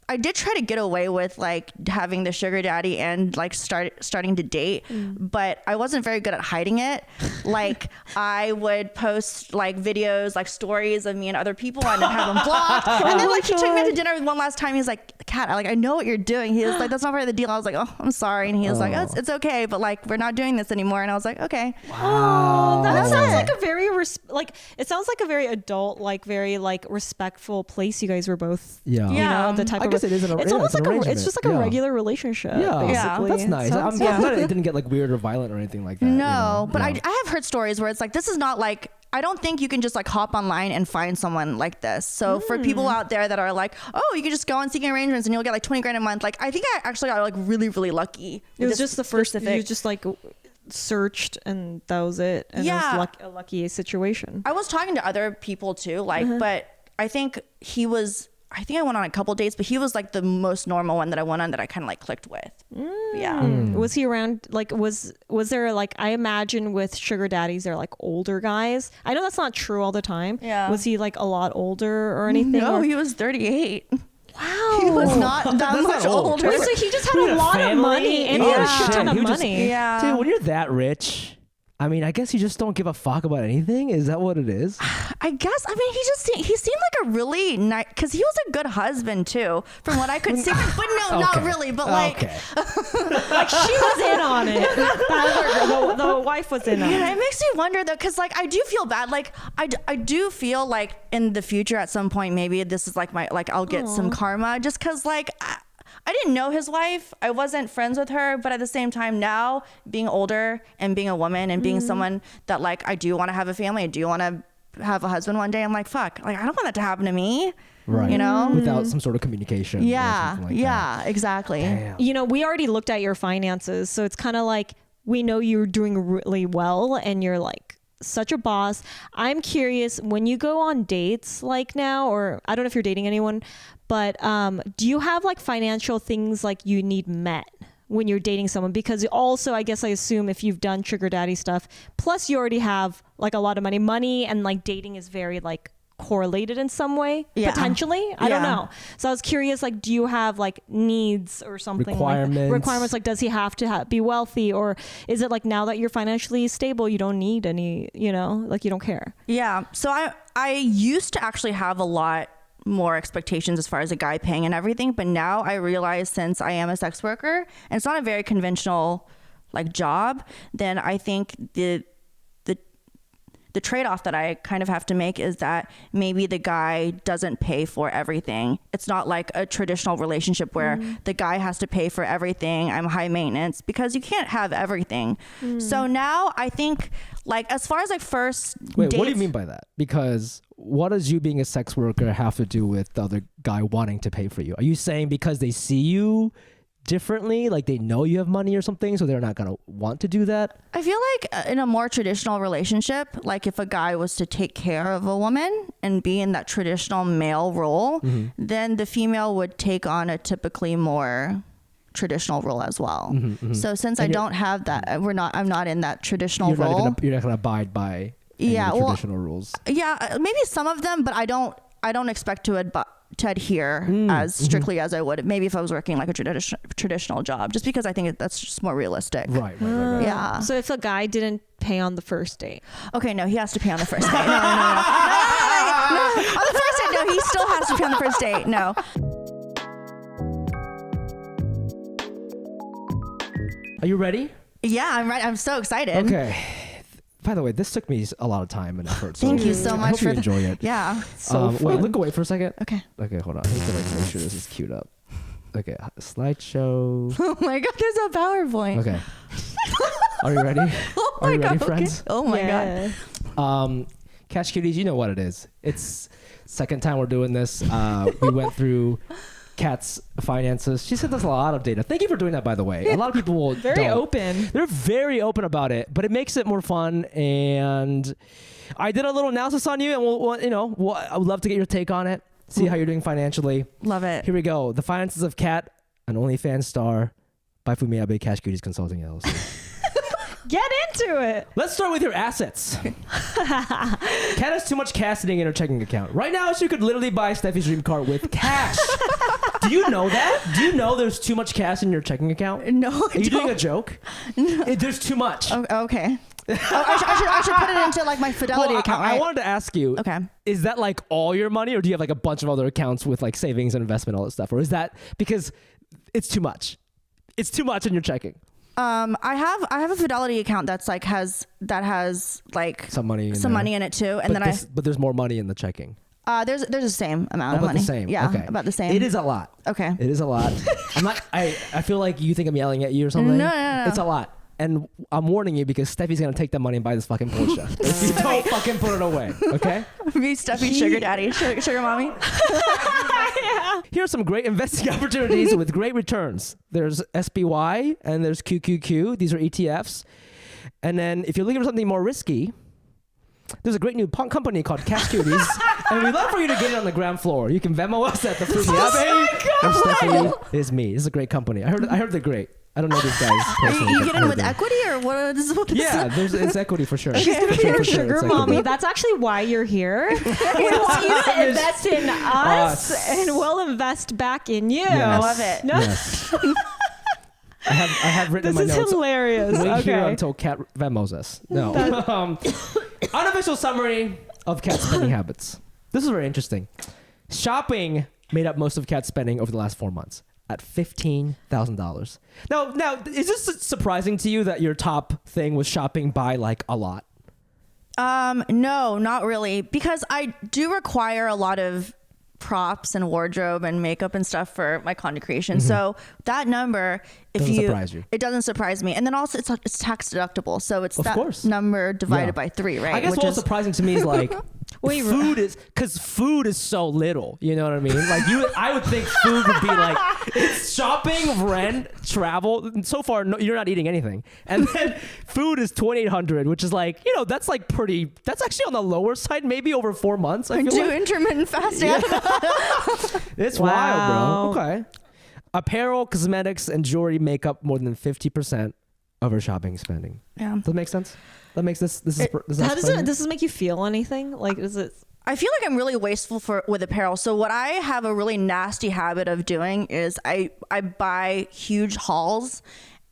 I did try to get away with like having the sugar daddy and like starting to date, but I wasn't very good at hiding it. Like I would post like videos, like stories of me and other people, and I'd have them blocked. And then like he took me to dinner one last time. He's like, Kat, I know what you're doing. He was like, that's not part of the deal. I was like, oh, I'm sorry. And he was like, it's okay, but like we're not doing this anymore. And I was like, okay. Wow. That sounds like a very it sounds like a very adult, like very like respectful place you guys were both. Yeah. You know, the type I of guess it is it's almost like it's just like a Yeah. regular relationship. Yeah, basically. that's nice. I'm glad it didn't get like weird or violent or anything like that. No, but Yeah. I have heard stories where it's like, this is not like, I don't think you can just like hop online and find someone like this. So for people out there that are like, oh, you can just go on Seeking Arrangements and you'll get like 20 grand a month. Like I think I actually got like really, really lucky. It was just the first you just like searched and that was it. And it was a lucky situation. I was talking to other people too, like, but I think I went on a couple dates, but he was like the most normal one that I went on that I kind of like clicked with. Yeah. Was he around, like, was there like, I imagine with sugar daddies, they're like older guys. I know that's not true all the time. Yeah. Was he like a lot older or anything? No, he was 38. Wow. He was not that much older. Wait, so he just had a lot of money and he had a shit ton of money. Yeah. Dude, when you're that rich, I mean, I guess you just don't give a fuck about anything. Is that what it is? I guess. I mean, he seemed like a really nice, because he was a good husband too, from what I could see. But no, not really. But like, like she was in on it. The wife was in on it. Yeah, it makes me wonder though, because like I do feel bad. Like I do feel like in the future at some point maybe this is like I'll get some karma, just because like. I didn't know his wife. I wasn't friends with her, but at the same time now, being older and being a woman and being someone that like I do want to have a family, I do want to have a husband one day. I'm like, fuck, like I don't want that to happen to me. Right. You know? Without some sort of communication. Yeah. Or something like Yeah, exactly. Damn. You know, we already looked at your finances, so it's kind of like we know you're doing really well and you're like such a boss. I'm curious, when you go on dates like now, or I don't know if you're dating anyone, but do you have like financial things like you need met when you're dating someone? Because also, I guess I assume if you've done sugar daddy stuff, plus you already have like a lot of money and like dating is very like correlated in some way, potentially. I don't know. So I was curious, like, do you have like needs or something? Requirements, like does he have to be wealthy, or is it like now that you're financially stable, you don't need any, you know, like you don't care? Yeah. So I used to actually have a lot more expectations as far as a guy paying and everything, but now I realize since I am a sex worker and it's not a very conventional like job, then I think the trade-off that I kind of have to make is that maybe the guy doesn't pay for everything. It's not like a traditional relationship where the guy has to pay for everything. I'm high maintenance, because you can't have everything. So now I think like as far as like first Wait, dates, what do you mean by that? Because what does you being a sex worker have to do with the other guy wanting to pay for you? Are you saying because they see you differently? Like they know you have money or something, so they're not gonna want to do that? I feel like in a more traditional relationship, like if a guy was to take care of a woman and be in that traditional male role, then the female would take on a typically more traditional role as well. So since I don't have that, I'm not in that traditional role. You're not gonna abide by any traditional rules. Yeah, maybe some of them, but I don't expect to adhere as strictly as I would maybe if I was working like a traditional job, just because I think that's just more realistic. Right. Yeah. So if a guy didn't pay on the first date. Okay, no, he has to pay on the first date. No. On the first date, no, he still has to pay on the first date. No. Are you ready? Yeah, I'm right. I'm so excited. Okay. By the way, this took me a lot of time and effort. So Thank you so much I hope for you enjoy it. Yeah. So fun. Wait, look away for a second. Okay. Okay, hold on. I need to make sure this is queued up. Okay, slideshow. Oh my God, there's a PowerPoint. Okay. Are you ready? Oh my Are you ready, God, friends? Okay. Oh my God. Cash Cuties, you know what it is. It's second time we're doing this. We went through Kat's finances. She sent us a lot of data. Thank you for doing that, by the way. A lot of people will Very open. They're very open about it, but it makes it more fun. And I did a little analysis on you, and I would love to get your take on it. See how you're doing financially. Love it. Here we go. The finances of Kat, an OnlyFans star, by Fumiabe Cash Cuties Consulting LLC. Get into it. Let's start with your assets. Kat has too much cash sitting in her checking account. Right now, she could literally buy Steffi's dream car with cash. Do you know that? Do you know there's too much cash in your checking account? No, Are you doing a joke? No. There's too much. Oh, okay. I should put it into like my Fidelity account, right? I wanted to ask you, Okay. Is that like all your money, or do you have like a bunch of other accounts with like savings and investment, all that stuff? Or is that because it's too much? It's too much in your checking. I have a Fidelity account that's like has like some money in it too, and but there's more money in the checking. There's the same amount of About money. the same. Yeah, Okay. about the same. It is a lot. Okay. It is a lot. I feel like you think I'm yelling at you or something. No. It's a lot. And I'm warning you because Steffi's going to take that money and buy this fucking Porsche. If you don't fucking put it away, okay? Be Steffi's sugar daddy, sugar mommy. Here are some great investing opportunities with great returns. There's SPY and there's QQQ. These are ETFs. And then if you're looking for something more risky, there's a great new company called Cash Cuties, and we'd love for you to get it on the ground floor. You can Venmo us at the Fumiabe. Stephanie is me. This is a great company. I heard they're great. I don't know these guys personally. You get in with equity or what is this? Yeah, it's equity for sure. She's gonna be your For sure, sugar it's mommy. equity. That's actually why you're here. We want you to invest in us, and we'll invest back in you. Yes. I love it. No. Yes. I have written This in my is notes. hilarious. Wait here Okay. until Kat Venmos us. No. Unofficial summary of Kat's spending habits. This is very interesting. Shopping made up most of Kat's spending over the last 4 months at $15,000. Now, is this surprising to you that your top thing was shopping by like a lot? No, not really, because I do require a lot of props and wardrobe and makeup and stuff for my content creation. So that number, Doesn't doesn't surprise me. And then also it's tax deductible, so it's Of that course. number divided by 3, right? I guess what's surprising to me is like Wait, food is so little. You know what I mean? Like I would think food would be like it's shopping, rent, travel. And so far, no, you're not eating anything, and then food is $2,800, which is like that's like pretty. That's actually on the lower side, maybe over 4 months. I feel do like. intermittent fasting. It's Wow. wild, bro. Okay. Apparel, cosmetics, and jewelry make up more than 50% of her shopping spending. Yeah. Does that make sense? That makes this. How does this make you feel? Anything like is it? I feel like I'm really wasteful with apparel. So what I have a really nasty habit of doing is I buy huge hauls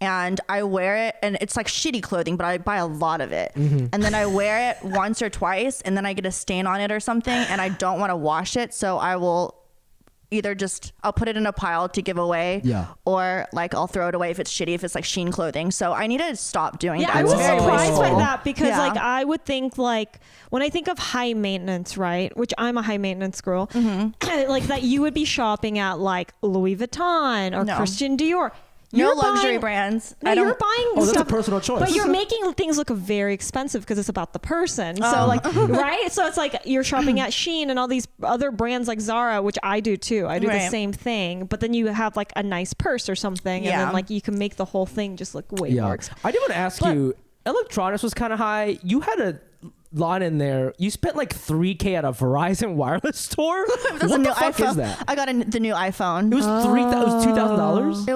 and I wear it, and it's like shitty clothing, but I buy a lot of it. And then I wear it once or twice, and then I get a stain on it or something, and I don't want to wash it. So I will either I'll put it in a pile to give away, or like I'll throw it away if it's shitty, if it's like Shein clothing. So I need to stop doing that. I was It's very surprised by wasteful. that because Yeah. like I would think like when I think of high maintenance, right? Which I'm a high maintenance girl, like that you would be shopping at like Louis Vuitton or No. Christian Dior. No You're luxury buying- brands. No, I don't. you're buying Oh, that's a stuff, personal choice. but you're making things look very expensive because it's about the person. So Oh. like, right? So it's like you're shopping at Shein and all these other brands like Zara, which I do too. I do the Right. same thing, but then you have like a nice purse or something, and Yeah. then like you can make the whole thing just look way more expensive. I do want to ask you, electronics was kind of high. You had a line in there. You spent like $3,000 at a Verizon wireless store. It was What a the new fuck iPhone. is that? I got the new iPhone. It was $2,000.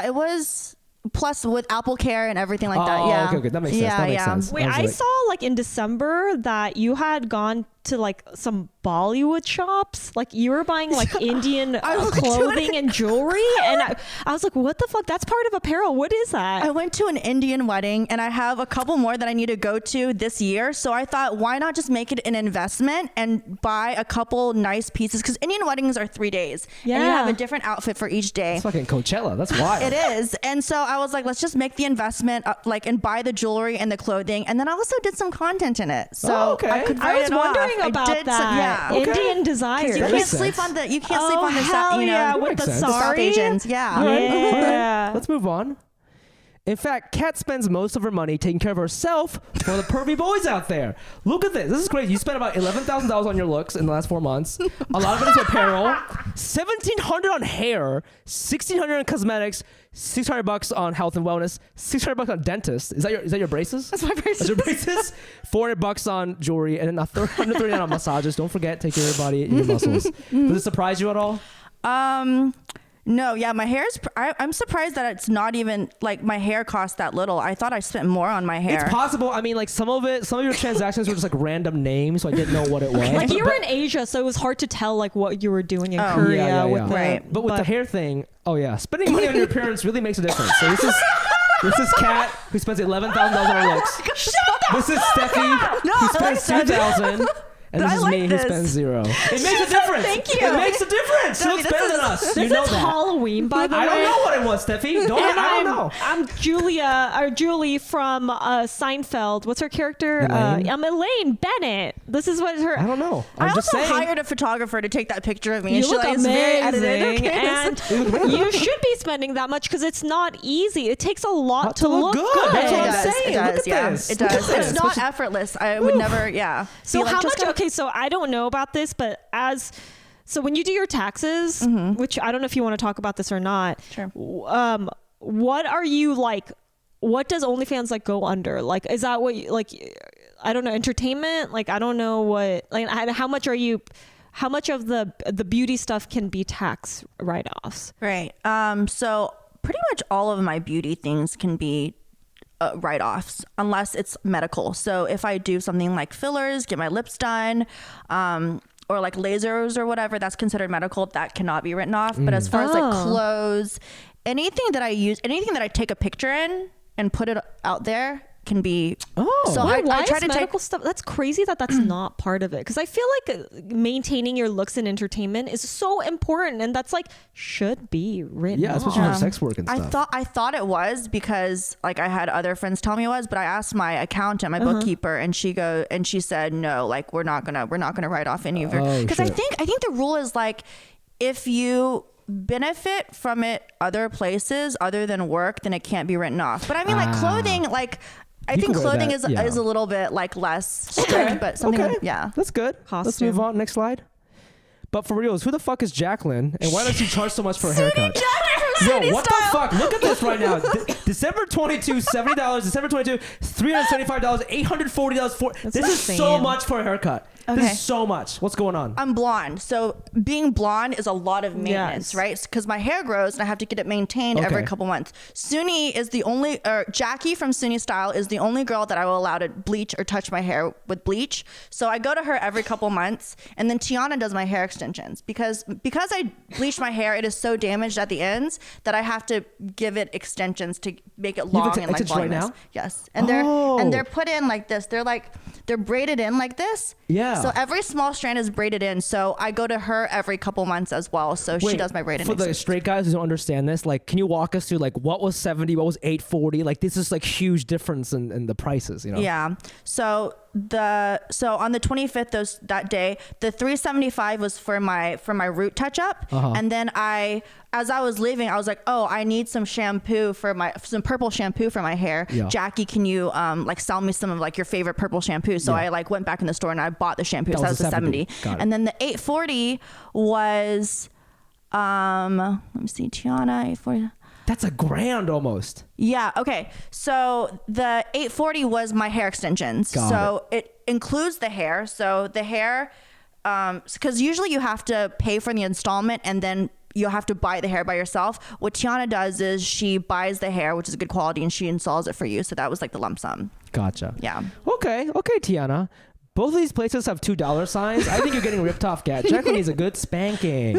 It was plus with Apple Care and everything like that. Oh, Yeah. okay, that makes sense. Yeah, That makes yeah. sense. Wait, was I like- saw like in December that you had gone to like some Bollywood shops. Like you were buying like Indian clothing and jewelry. And I was like, what the fuck? That's part of apparel. What is that? I went to an Indian wedding and I have a couple more that I need to go to this year. So I thought, why not just make it an investment and buy a couple nice pieces? Because Indian weddings are 3 days. And you have Yeah. a different outfit for each day. It's fucking Coachella. That's wild. It is. And so I was like, let's just make the investment and buy the jewelry and the clothing. And then I also did some content in it. So Oh, okay. I could I write was it off. wondering I about did that. yeah. Okay. Indian desire. You That can't makes sleep sense. on the sleep Oh, on the hell yeah, with That the makes sense. the South sari. Asians. Yeah. All right. Yeah. Let's move on. In fact, Kat spends most of her money taking care of herself for the pervy boys out there. Look at this. This is crazy. You spent about $11,000 on your looks in the last 4 months. A lot of it is apparel. $1,700 on hair. $1,600 on cosmetics. $600 on health and wellness. $600 on dentist. Is that your braces? That's my braces. That's your braces. $400 on jewelry, and then $139 on massages. Don't forget, take care of your body and your muscles. Does it surprise you at all? No, yeah, my hair is. I'm surprised that it's not even like my hair cost that little. I thought I spent more on my hair. It's possible. I mean, like some of your transactions were just like random names, so I didn't know what it was. Like you were in Asia, so it was hard to tell like what you were doing in Korea yeah. with the Right. But with the hair thing, oh yeah, spending money on your appearance really makes a difference. So this is Kat, who spends $11,000 on her looks. This is Steffi, who spends $2,000. And this I is like me this. who spends $0. It makes a difference. Thank you. It makes a difference. She looks this better is- than us. This You know is that. Halloween, by the way. I don't know what it was, Steffi. I don't know. I'm Julie from Seinfeld. What's her character? Elaine? I'm Elaine Bennett. This is what her. I don't know. I I'm just also saying. hired a photographer to take that picture of me. You and she look like, is very edited. amazing, Okay, and you should be spending that much because it's not easy. It takes a lot to look good. That's what I'm It does. saying. It does. Look at Yeah. this. It Look does. at It's this. not Especially- effortless. I would never. Yeah. So be like, how just much? go- Okay, so I don't know about this, but so when you do your taxes, which I don't know if you want to talk about this or not. Sure. What are you like? What does OnlyFans like go under? Like, is that what you, like? I don't know. Entertainment? Like, I don't know what. Like, how much are you? How much of the beauty stuff can be tax write-offs? Right. So pretty much all of my beauty things can be write-offs unless it's medical. So if I do something like fillers, get my lips done, or like lasers or whatever, that's considered medical. That cannot be written off. But as far as like clothes, anything that I use, anything that I take a picture in and put it out there can be. Oh. So Why I try is to medical stuff? That's crazy that that's not part of it. Because I feel like maintaining your looks and entertainment is so important, and that's like should be written. Yeah, especially off. for sex work and stuff. I thought it was because like I had other friends tell me it was, but I asked my accountant, my bookkeeper, and she said no, like we're not gonna write off any of your, Oh, because I shit. think the rule is like if you benefit from it other places other than work, then it can't be written off. But I mean like clothing, like I You think can wear clothing that, yeah. is a little bit like less strict, but something Okay. like, yeah. That's good. Let's Costume. move on. Next slide. But for reals, who the fuck is Jacqueline? And why does she charge so much for a haircut? Yo, what the fuck? Look at this right now. December 22, $70. December 22, $375, $840. This is so insane. much for a haircut. Okay. This is so much. What's going on? I'm blonde, so being blonde is a lot of maintenance, Yes. right? Because my hair grows and I have to get it maintained every Okay. couple months. Suni is the only, or Jackie from Suni Style is the only girl that I will allow to bleach or touch my hair with bleach. So I go to her every couple months, and then Tiana does my hair extensions because I bleach my hair. It is so damaged at the ends that I have to give it extensions to make it long and like extensions right voluminous. now? Yes, and they're put in like this. They're braided in like this. Yeah. So every small strand is braided in. So I go to her every couple months as well. So she Wait, does my braiding. For the straight guys who don't understand this, like, can you walk us through like what was 70, what was 840? Like, this is like huge difference in the prices, you know? Yeah. So on the 25th that day, the $375 was for my root touch up, and then as I was leaving, I was like, oh, I need some purple shampoo for my hair. Yeah. Jackie, can you like sell me some of like your favorite purple shampoo? So I like went back in the store and I bought the shampoo. So that was the 70. And then the $840 was let me see, Tiana, $840. That's $1,000 almost. Yeah. Okay. So the $840 was my hair extensions. It includes the hair. So the hair, because usually you have to pay for the installment and then you'll have to buy the hair by yourself. What Tiana does is she buys the hair, which is good quality, and she installs it for you. So that was like the lump sum. Gotcha. Yeah. Okay, Tiana. Both of these places have $2 signs. I think you're getting ripped off, Kat. Jacqueline needs a good spanking.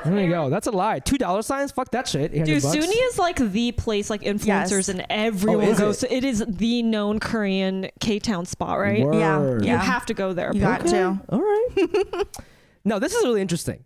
There you go. That's a lie. $2 signs? Fuck that shit. Dude, Suni is like the place, like influencers and everyone goes to. It is the known Korean K-Town spot, right? Word. Yeah. You have to go there. You got to. All right. Now, this is really interesting.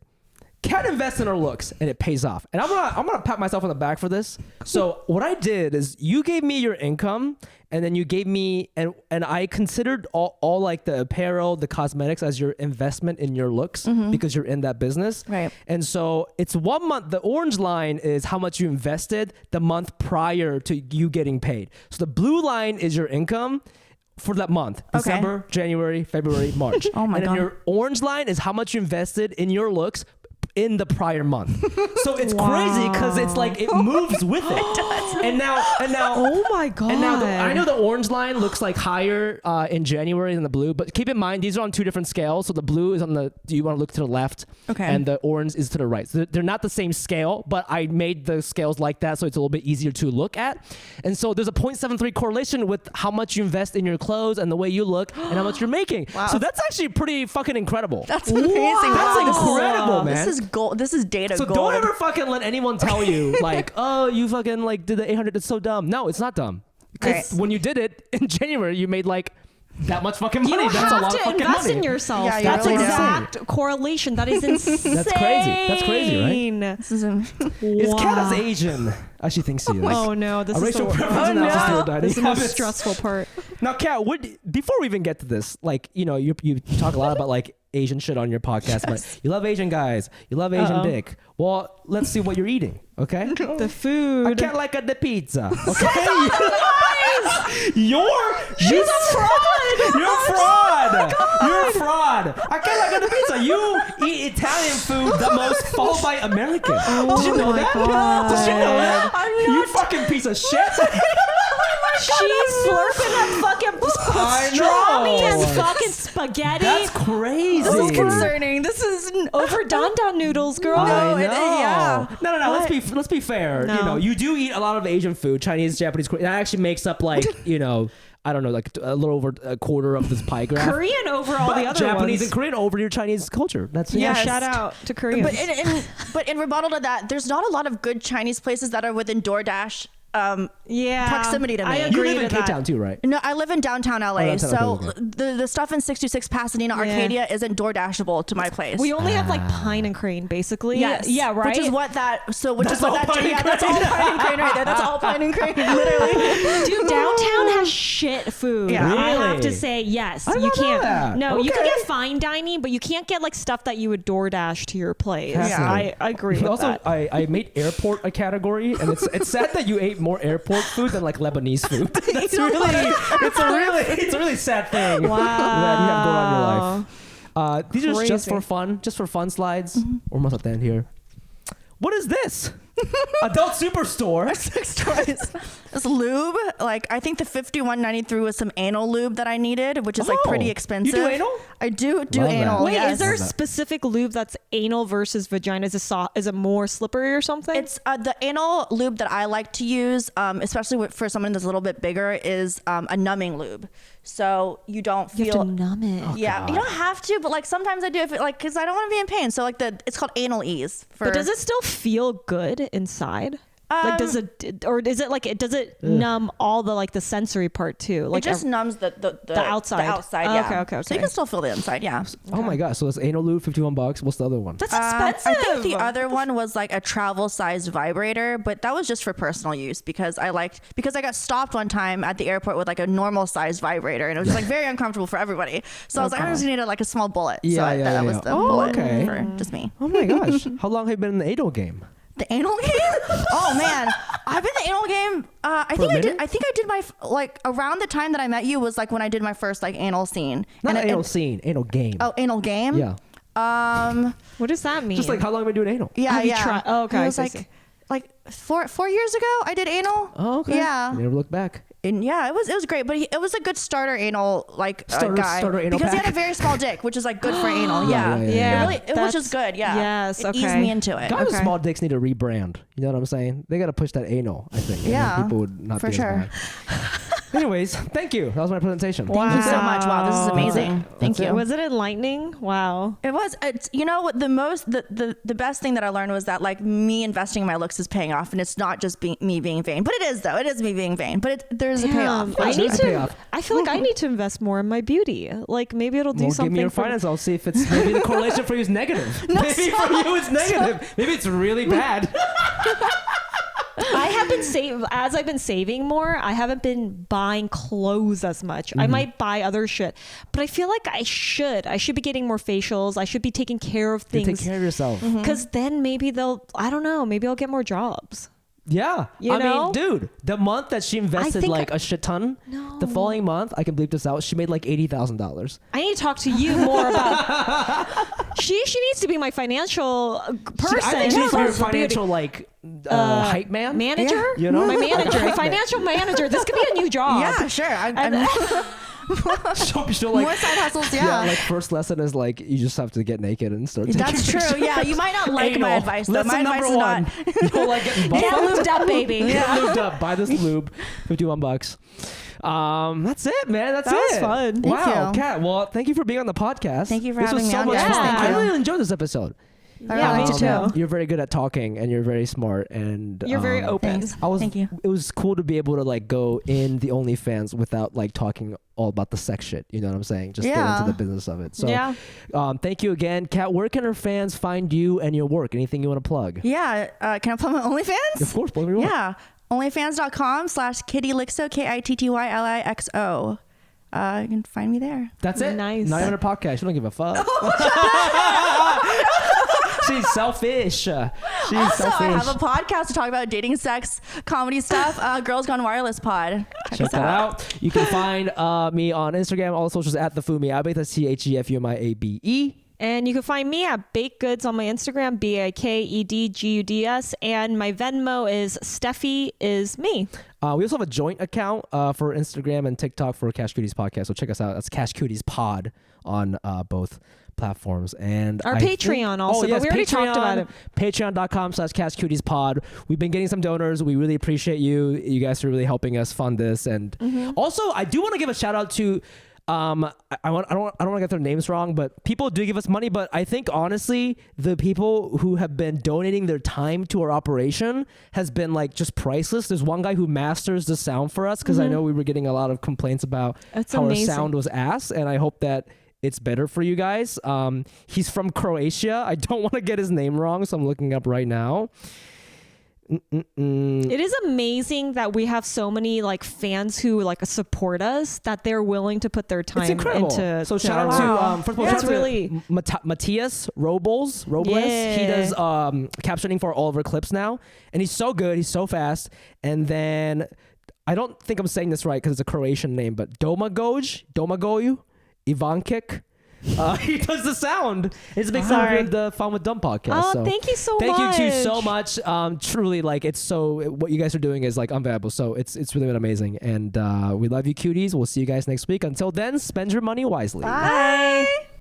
Kat invests in her looks and it pays off. And I'm gonna pat myself on the back for this. So what I did is you gave me your income and then you gave me and I considered all like the apparel, the cosmetics as your investment in your looks because you're in that business. Right. And so it's 1 month. The orange line is how much you invested the month prior to you getting paid. So the blue line is your income for that month. December, January, February, March. Oh my God. And then your orange line is how much you invested in your looks in the prior month. So it's crazy because it's like it moves with it. And now oh my God. And now I know the orange line looks like higher in January than the blue, but keep in mind these are on two different scales. So the blue is on the, do you want to look to the left? Okay. And the orange is to the right. So they're not the same scale, but I made the scales like that so it's a little bit easier to look at. And so there's a 0.73 correlation with how much you invest in your clothes and the way you look and how much you're making. Wow. So that's actually pretty fucking incredible. That's amazing. That's incredible, man. This is gold. This is data So gold. don't ever fucking let anyone tell you like, oh, you fucking like did the 800. It's so dumb. No, it's not dumb. Because when you did it in January, you made like that much fucking money. You That's a have lot of to fucking invest money. in yourself. Yeah, you That's really do. exact correlation. That is insane. That's crazy. That's crazy, right? This is Is Kat as Asian as she thinks she is? Oh no, this A is racial the preference analysis here, This is the most Daddy. stressful part. Now, Kat, before we even get to this, like, you know, you talk a lot about like Asian shit on your podcast, but you love Asian guys, you love Asian dick. Well, let's see what you're eating, okay? The food. I can't like the pizza, okay? She's a fraud. You're a fraud. You're a fraud. I can't like the pizza. You eat Italian food the most, followed by American. Did you know that? Did you know that? You fucking piece of shit. She's slurping up fucking pastrami and fucking spaghetti. That's crazy. This is concerning. This is over don don noodles, girl. I know. yeah. No. Let's be fair. No. You know, you do eat a lot of Asian food, Chinese, Japanese. That actually makes up like you know, I don't know, like a little over a quarter of this pie graph. Korean over all But the other Japanese ones. and Korean over your Chinese culture. That's Yes. Shout out to Koreans. But in rebuttal to that, there's not a lot of good Chinese places that are within DoorDash proximity to me. I You agree live in to that. K-Town too, right? No, I live in downtown LA, downtown, so okay. the stuff in 626 Pasadena Arcadia isn't DoorDashable to my place. We only have like pine and crane, basically. Yes. Yeah, right. Which is what that. So which That's is what all that. pine and Yeah, that's all pine and crane right there. That's all pine and crane, literally. Dude, downtown has shit food. Yeah. I have to Really? say yes. I did You not know can't. that. No, you can Okay. get fine dining, but you can't get like stuff that you would DoorDash to your place. Fascinating. I agree with Also, that. I made airport a category, and it's sad that you ate more airport food than like Lebanese food. That's it's a really sad thing that you have going on in your life. These are just for fun slides. We're almost at the end here. What is this? Adult Superstore. Sex toys. This lube, like I think the 51.93 was some anal lube that I needed, which is like pretty expensive. You do anal? I do Love anal. that. Wait, yes. is there a specific lube that's anal versus vagina? Is it more slippery or something? It's the anal lube that I like to use, especially for someone that's a little bit bigger, is a numbing lube. So you don't feel. you have to numb it. Yeah, you don't have to, but like sometimes I do if it, like because I don't want to be in pain. So like it's called anal ease. But does it still feel good inside? Like does it, or is it like does it numb all the like the sensory part too? Like it just numbs the outside. The outside, Oh, yeah. okay. So you can still feel the inside, yeah. Oh my gosh. So it's anal lube, $51. What's the other one? That's expensive. I think the other one was like a travel sized vibrator, but that was just for personal use because I got stopped one time at the airport with like a normal sized vibrator and it was just like very uncomfortable for everybody. So I was like, I just needed like a small bullet. So that was the bullet for just me. Oh my gosh. How long have you been in the anal game? The anal game? Oh man, I've been in the anal game. I think I did my like around the time that I met you was like when I did my first like anal scene. Not anal scene, anal game. Oh, anal game. Yeah. What does that mean? Just like how long have you been doing anal? Yeah, Have you tried- Oh, okay. It was like 4 years ago I did anal. Oh, okay. Yeah. You never look back. And yeah, it was great, but it was a good starter anal guy starter anal because he pack? had a very small dick, which is like good for anal. Yeah. Which is good. Yeah, Yes, it okay. eased me into it. Guys with small dicks need to rebrand. You know what I'm saying? They got to push that anal, I think. And then Yeah, people would not for be as sure. mad. Anyways, thank you. That was my presentation. Thank you so much. Wow, this is amazing. Thank you. Was it enlightening? Wow. It was. It's, you know what? The best thing that I learned was that like me investing in my looks is paying off, and it's not just me being vain. But it is though. It is me being vain. But there's a payoff. I feel like I need to invest more in my beauty. Like maybe it'll do something. Give me your finance. I'll see if it's maybe the correlation for you is negative. Maybe for you it's negative. Maybe it's really bad. I have been as I've been saving more. I haven't been buying clothes as much. I might buy other shit, but I feel like I should be getting more facials. I should be taking care of things. Take care of yourself. Because then maybe I don't know, maybe I'll get more jobs. Yeah. You know? mean, dude, the month that she invested like a shit ton, the following month, I can bleep this out, she made like $80,000. I need to talk to you more about. She needs to be my financial person. I think she's your financial like hype man. Manager? Yeah. You know? My manager. My financial manager. This could be a new job. Yeah, sure. She'll like, more side hustles. yeah, like first lesson is like you just have to get naked and start taking That's true. pictures. Yeah, you might not like my advice. Though. Lesson My advice number is one. not. You don't like getting buffed. Get lubed up, baby. Get lubed up. Buy this lube. $51. That's it, man. That's That it. was fun. Thank Wow, you. Kat. Well, thank you for being on the podcast. Thank you for this having was me so on, much guys. fun. Thank I you. really enjoyed this episode. Yeah, me too. You're very good at talking and you're very smart and You're very open. Thanks. Thank you. It was cool to be able to like go in the OnlyFans without like talking all about the sex shit. You know what I'm saying? Just get into the business of it. So thank you again. Kat, where can our fans find you and your work? Anything you want to plug? Yeah. Can I plug my OnlyFans? Of course, plug your work. Yeah. OnlyFans.com/KittyLixo, KittyLixo. You can find me there. That's it. Nice. Not even a podcast. You don't give a fuck. She's selfish. She's Also, selfish. I have a podcast to talk about dating, sex, comedy stuff. Girls Gone Wireless Pod. Check that out. You can find me on Instagram, all the socials at TheFumiAbe. That's TheFumiAbe. And you can find me at Baked Goods on my Instagram, BAKEDGUDS, and my Venmo is Steffi is me. We also have a joint account for Instagram and TikTok for Cash Cuties Podcast. So check us out. That's Cash Cuties Pod on both platforms. And Our Patreon also, but we already talked about it. Patreon.com/CashCutiesPod. We've been getting some donors. We really appreciate you. You guys are really helping us fund this. And also, I do want to give a shout out to I don't want to get their names wrong, but people do give us money. But I think honestly, the people who have been donating their time to our operation has been like just priceless. There's one guy who masters the sound for us because I know we were getting a lot of complaints about how amazing. our sound was ass, and I hope that it's better for you guys. He's from Croatia. I don't want to get his name wrong, so I'm looking up right now. It is amazing that we have so many like fans who like support us that they're willing to put their time It's incredible. into. So shout out to first of all, shout out really to Matthias Robles. Yeah. He does captioning for all of our clips now, and he's so good. He's so fast. And then I don't think I'm saying this right because it's a Croatian name, but Domagoju Ivankic. He does the sound. It's a big fan of the Fun with Dumb podcast. Oh, so thank you so thank much. you two so much. Truly, like it's so what you guys are doing is like unvaluable. So it's really been amazing, and we love you, cuties. We'll see you guys next week. Until then, spend your money wisely. Bye.